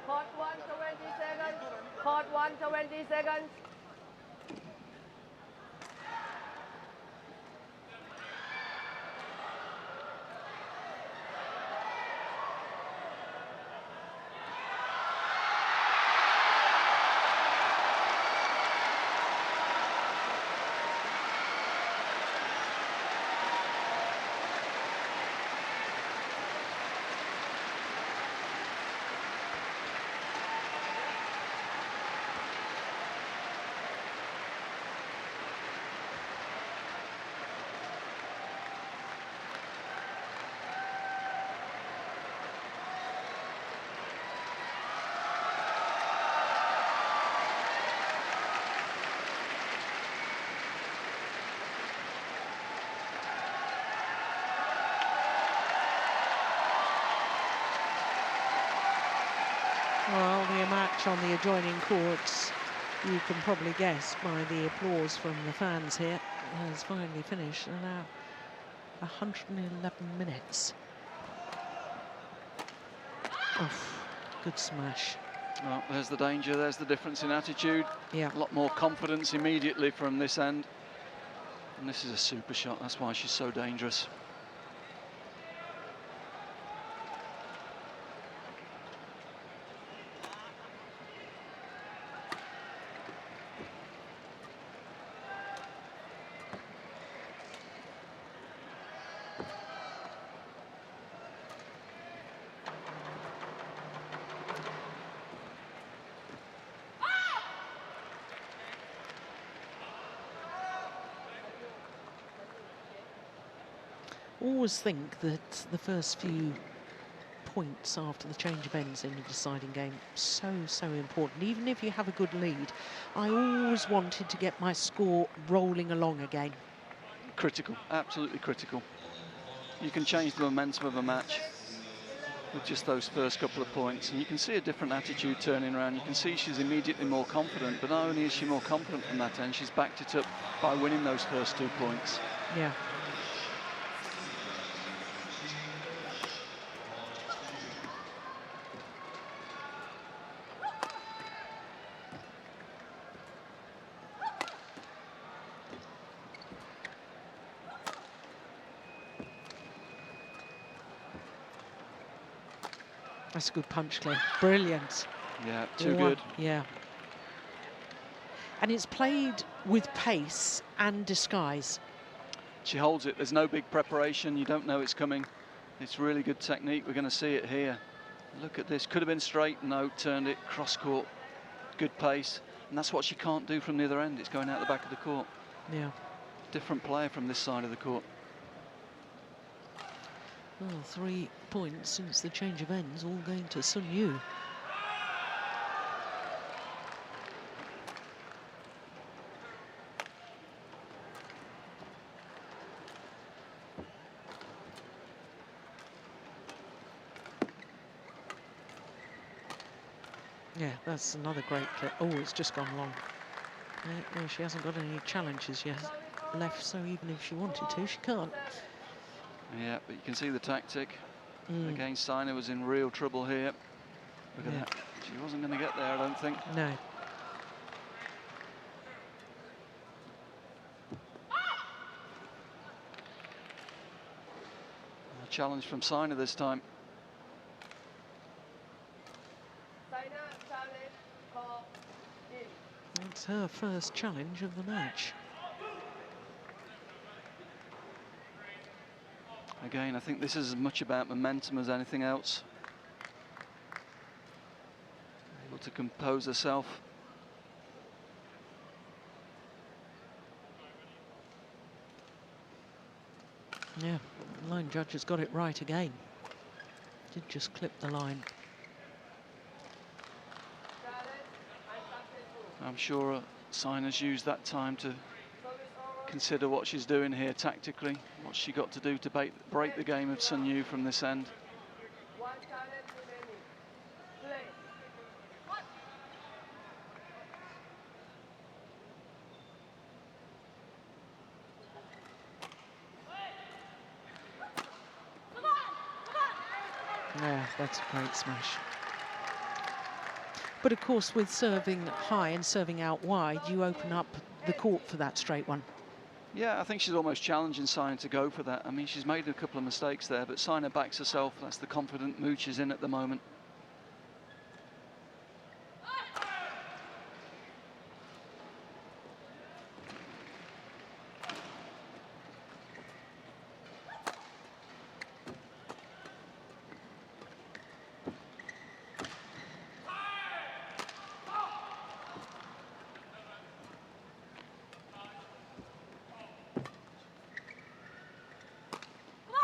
S3: Court 1, 20 seconds. Court 1, 20 seconds.
S1: Well, the match on the adjoining courts, you can probably guess by the applause from the fans here, has finally finished. And now 111 minutes. Oof, good smash.
S4: Well, there's the danger, there's the difference in attitude.
S1: Yeah.
S4: A lot more confidence immediately from this end. And this is a super shot, that's why she's so dangerous.
S1: Always think that the first few points after the change of ends in a deciding game, so important. Even if you have a good lead, I always wanted to get my score rolling along again.
S4: Critical, absolutely critical. You can change the momentum of a match with just those first couple of points, and you can see a different attitude turning around. You can see she's immediately more confident, but not only is she more confident from that end, she's backed it up by winning those first 2 points.
S1: Yeah. That's a good punch, Claire. Brilliant.
S4: Yeah, too good.
S1: Yeah. And it's played with pace and disguise.
S4: She holds it. There's no big preparation. You don't know it's coming. It's really good technique. We're going to see it here. Look at this. Could have been straight. No, turned it. Cross court. Good pace. And that's what she can't do from the other end. It's going out the back of the court.
S1: Yeah.
S4: Different player from this side of the court.
S1: Well, 3 points since the change of ends, all going to Sun Yu. Yeah, that's another great clip. Oh, it's just gone long. Yeah, she hasn't got any challenges yet left, so even if she wanted to, she can't.
S4: Yeah, but you can see the tactic. Again, Saina was in real trouble here. Look at that. She wasn't going to get there, I don't think.
S1: No.
S4: challenge from Saina this time.
S3: Saina, challenge, call, in.
S1: It's her first challenge of the match.
S4: Again, I think this is as much about momentum as anything else. Able to compose herself.
S1: Yeah, the line judge has got it right again. Did just clip the line.
S3: Challenge, unsuccessful.
S4: I'm sure Saina's used that time to
S3: Service over.
S4: consider what she's doing here tactically, what she got to do to break the game of Sun Yu from this end.
S3: One challenge remaining. Play.
S1: Yeah, that's a great smash. But of course, with serving high and serving out wide, you open up the court for that straight one.
S4: Yeah, I think she's almost challenging Saina to go for that. I mean, she's made a couple of mistakes there, but Saina backs herself. That's the confident mood she's in at the moment.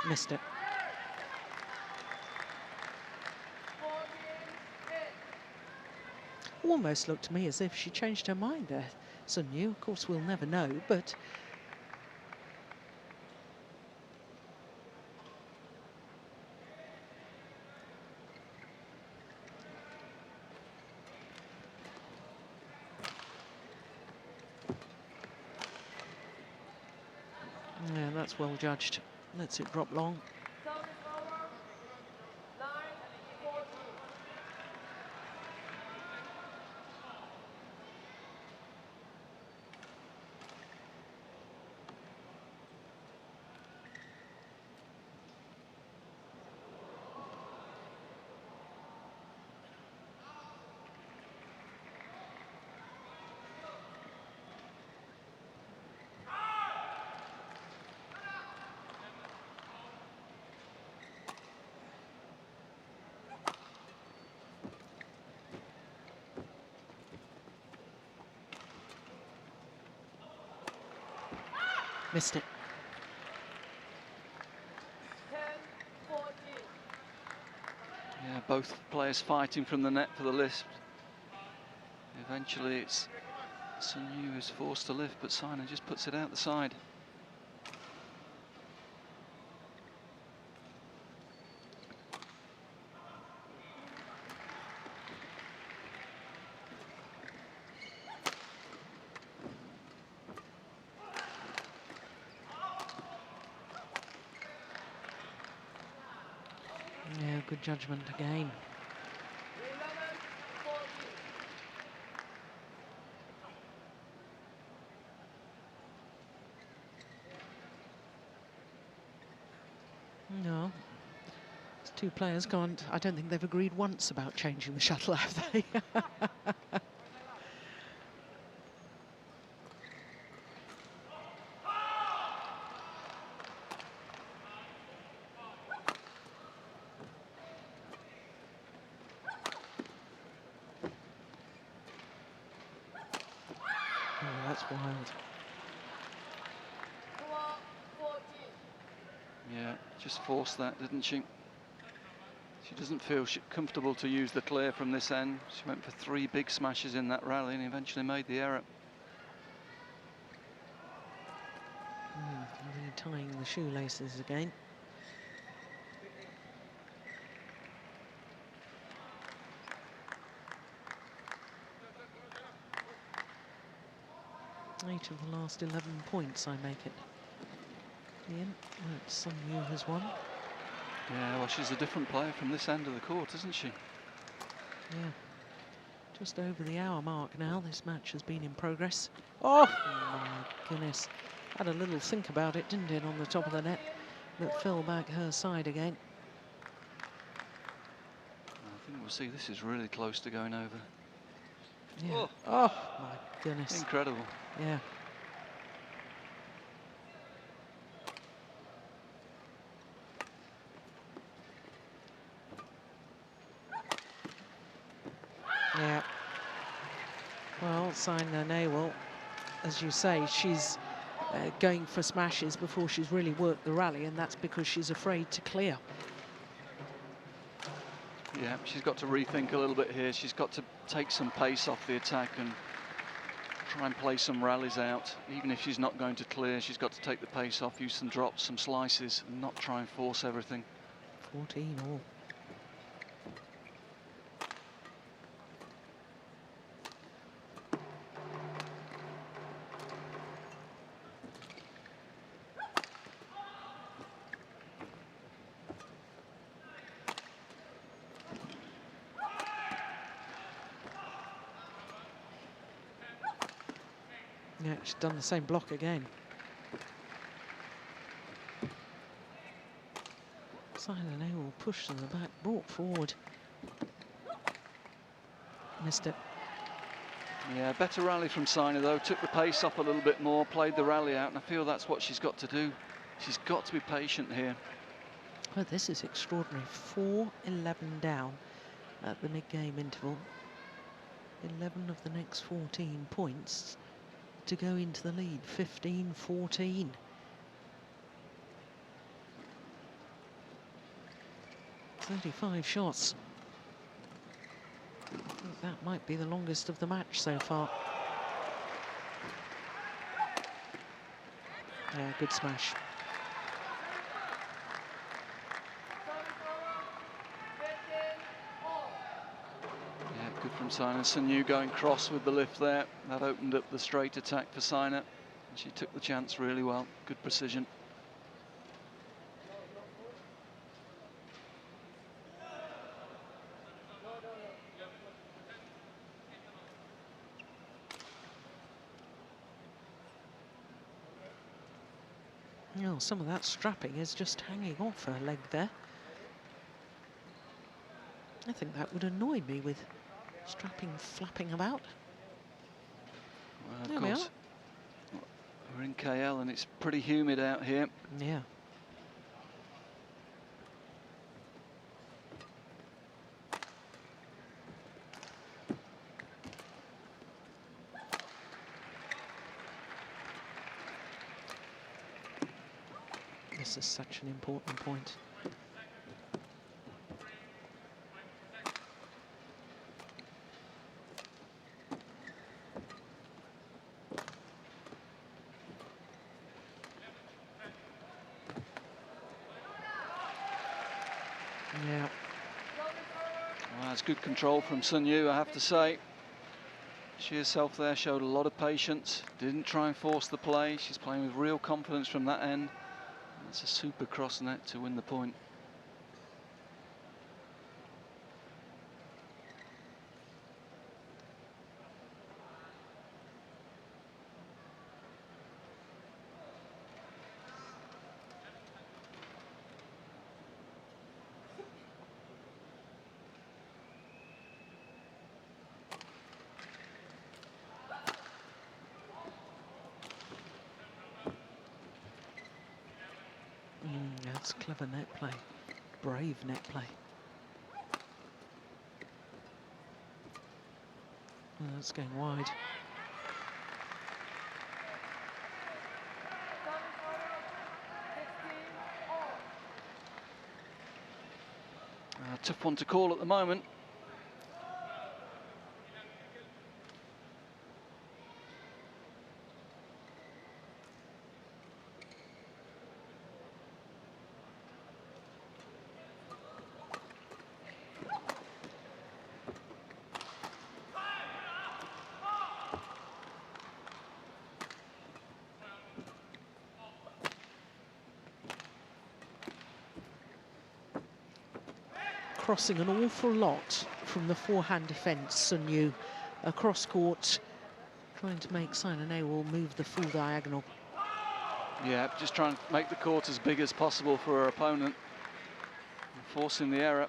S1: Missed it.
S3: 14,
S1: Almost looked to me as if she changed her mind there. Sun Yu, of course, we'll never know, but yeah, that's well judged. Lets it drop long.
S3: service over. 9, 14.
S1: Missed it.
S3: 10, 14.
S4: Yeah, both players fighting from the net for the lift. Eventually, it's Sun Yu who's forced to lift, but Saina just puts it out the side.
S1: Yeah, good judgment again.
S3: 11, 14.
S1: No. These two players can't, I don't think they've agreed once about changing the shuttle, have they? Oh, that's wild.
S3: 12, 14.
S4: Yeah, just forced that, didn't she? She doesn't feel comfortable to use the clear from this end. She went for 3 big smashes in that rally and eventually made the error.
S1: Retying the shoelaces again. Eight of the last 11 points, I make it. Ian, Sun Yu has won.
S4: Yeah, well, she's a different player from this end of the court, isn't she?
S1: Yeah. Just over the hour mark now. This match has been in progress. Oh, my goodness. Had a little think about it, didn't it, on the top of the net. but fell back her side again.
S4: I think we'll see this is really close to going over.
S1: Yeah. Oh my goodness.
S4: Incredible.
S1: Yeah. Yeah. Well, Saina Nehwal, as you say, she's going for smashes before she's really worked the rally, and that's because she's afraid to clear.
S4: Yeah, she's got to rethink a little bit here. She's got to take some pace off the attack and try and play some rallies out. Even if she's not going to clear, she's got to take the pace off, use some drops, some slices, and not try and force everything.
S1: 14 all. Yeah, she's done the same block again. Saina Nehwal pushed to the back, brought forward. Missed it.
S4: Yeah, better rally from Saina though. Took the pace up a little bit more, played the rally out, and I feel that's what she's got to do. She's got to be patient here.
S1: Oh, this is extraordinary. 4-11 down at the mid-game interval. 11 of the next 14 points to go into the lead. 15-14. "35 shots. I think that might be the longest of the match so far. Yeah, good smash.
S4: Yeah, good from Saina. Sun going cross with the lift there. That opened up the straight attack for Saina. And she took the chance really well. Good precision.
S1: Oh, some of that strapping is just hanging off her leg there. I think that would annoy me with strapping flapping about.
S4: Well,
S1: There
S4: of
S1: we are.
S4: course, we're in KL and it's pretty humid out here.
S1: Yeah. This is such an important point. Yeah.
S4: Well, that's good control from Sun Yu, I have to say. She herself there showed a lot of patience, didn't try and force the play. She's playing with real confidence from that end. That's a super cross net to win the point.
S1: That's clever net play. Brave net play. Oh, that's going wide.
S4: Tough one to call at the moment.
S1: Crossing an awful lot from the forehand defence, Sun Yu. Across court, trying to make Saina Nehwal move the full diagonal.
S4: Yeah, just trying to make the court as big as possible for her opponent, forcing the error.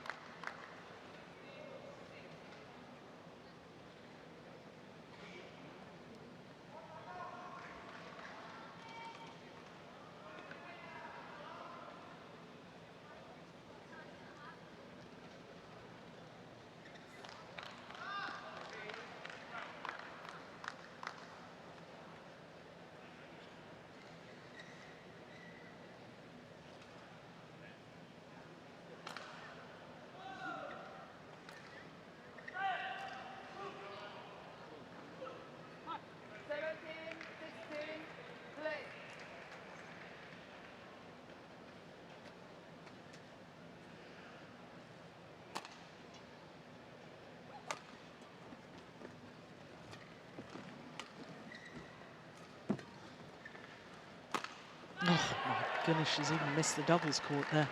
S1: Oh my goodness, she's even missed the doubles court there.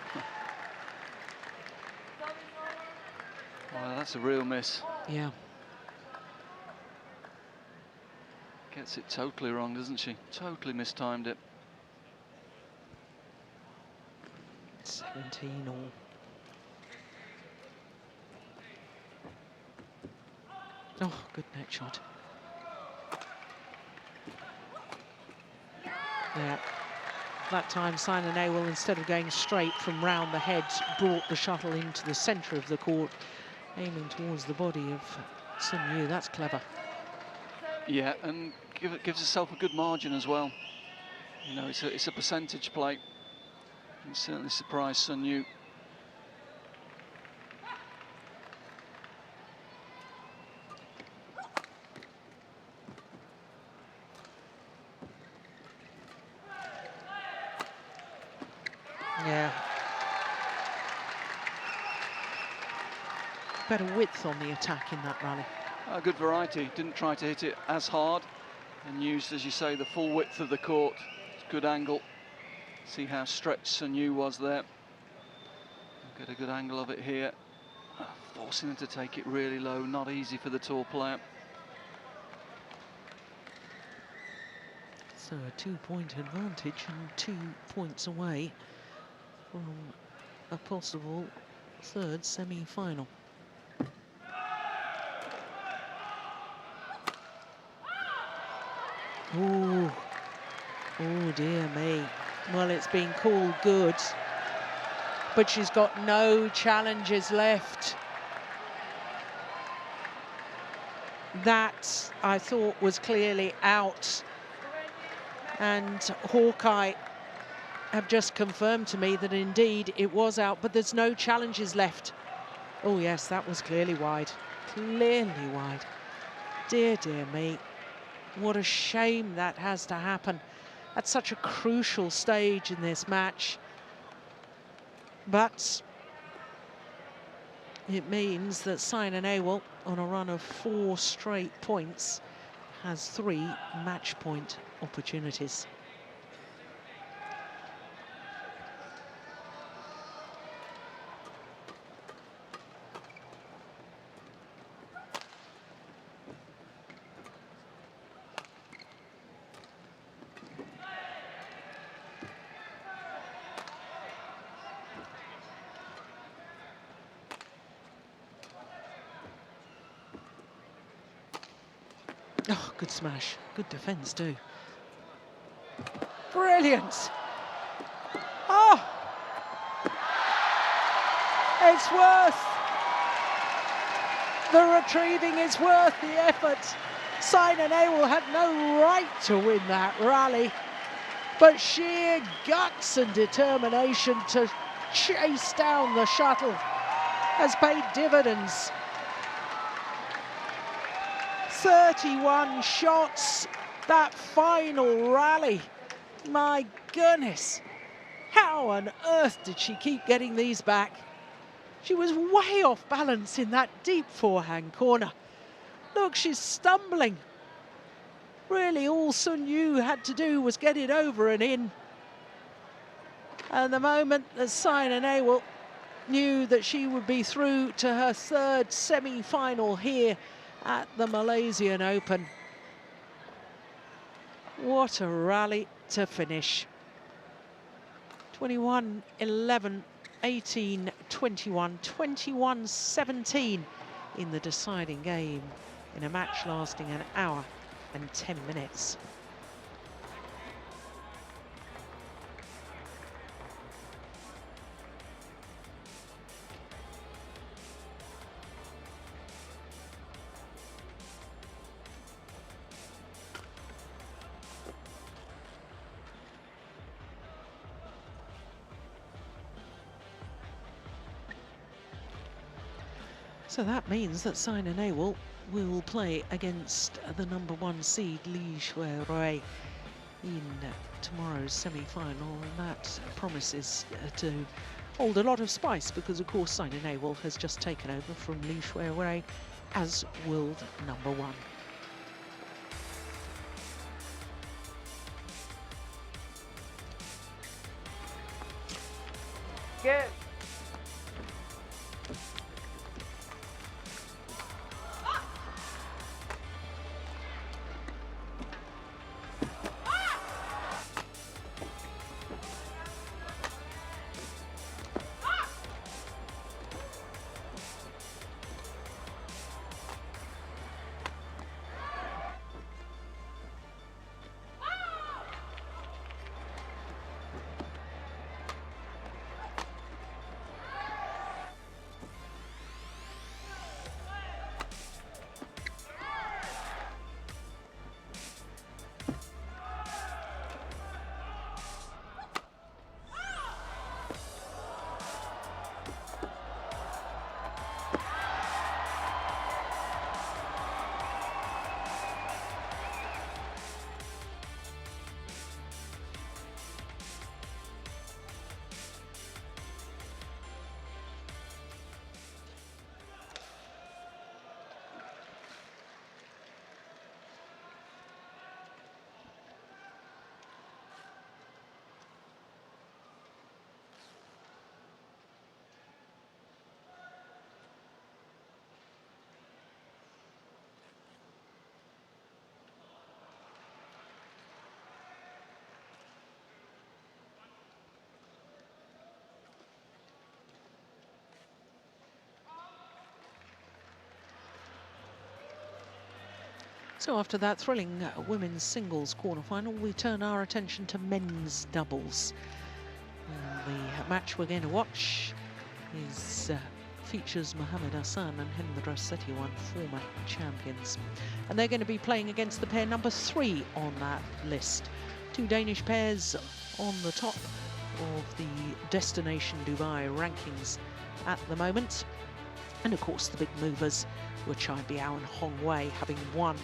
S4: Well, that's a real miss.
S1: Yeah.
S4: Gets it totally wrong, doesn't she? Totally mistimed it.
S1: 17 all. Oh, good net shot. Yeah. That time, Saina Nehwal, instead of going straight from round the head, brought the shuttle into the centre of the court, aiming towards the body of Sun Yu. That's clever.
S4: Yeah, and gives herself a good margin as well. You know, it's a percentage play. It certainly surprised Sun Yu.
S1: Yeah. Better width on the attack in that rally.
S4: A good variety. Didn't try to hit it as hard and used, as you say, the full width of the court. It's a good angle. See how stretched Sun Yu was there. Get a good angle of it here. Forcing her to take it really low. Not easy for the tall player.
S1: So a 2-point advantage and 2 points away from a possible third semi-final. Oh, oh dear me. Well, it's been called good, but she's got no challenges left. That, I thought, was clearly out. And Hawkeye have just confirmed to me that indeed it was out, but there's no challenges left. Oh yes, that was clearly wide. Clearly wide. Dear, dear me. What a shame that has to happen at such a crucial stage in this match. But it means that Saina Nehwal, on a run of 4 straight points, has 3 match point opportunities. Oh, good smash. Good defence too. Brilliant. Oh! It's worth. The retrieving is worth the effort. Saina Nehwal had no right to win that rally, but sheer guts and determination to chase down the shuttle has paid dividends. 31 shots, that final rally. My goodness, how on earth did she keep getting these back? She was way off balance in that deep forehand corner. Look, she's stumbling. Really, all Sun Yu had to do was get it over and in. And the moment that Saina Nehwal knew that she would be through to her third semi-final here at the Malaysian Open. What a rally to finish. 21-11, 18-21, 21-17 in the deciding game in a match lasting an hour and 10 minutes. So that means that Saina Nehwal will play against the #1 seed Li Shuai in tomorrow's semi-final, and that promises to hold a lot of spice because, of course, Saina Nehwal has just taken over from Li Shuai as world #1.
S3: Game.
S1: So after that thrilling women's singles quarter-final, we turn our attention to men's doubles. The match we're going to watch features Mohammed Hassan and Hendra Setiawan, former champions. And they're going to be playing against the pair #3 on that list. Two Danish pairs on the top of the Destination Dubai rankings at the moment. And of course the big movers were Chai Biao and Hong Wei, having won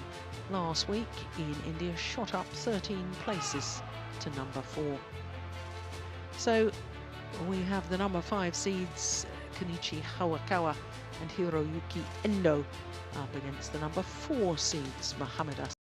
S1: last week in India, shot up 13 places to #4. So we have the #5 seeds Kenichi Hawakawa and Hiroyuki Endo up against the #4 seeds Mohammed Hassan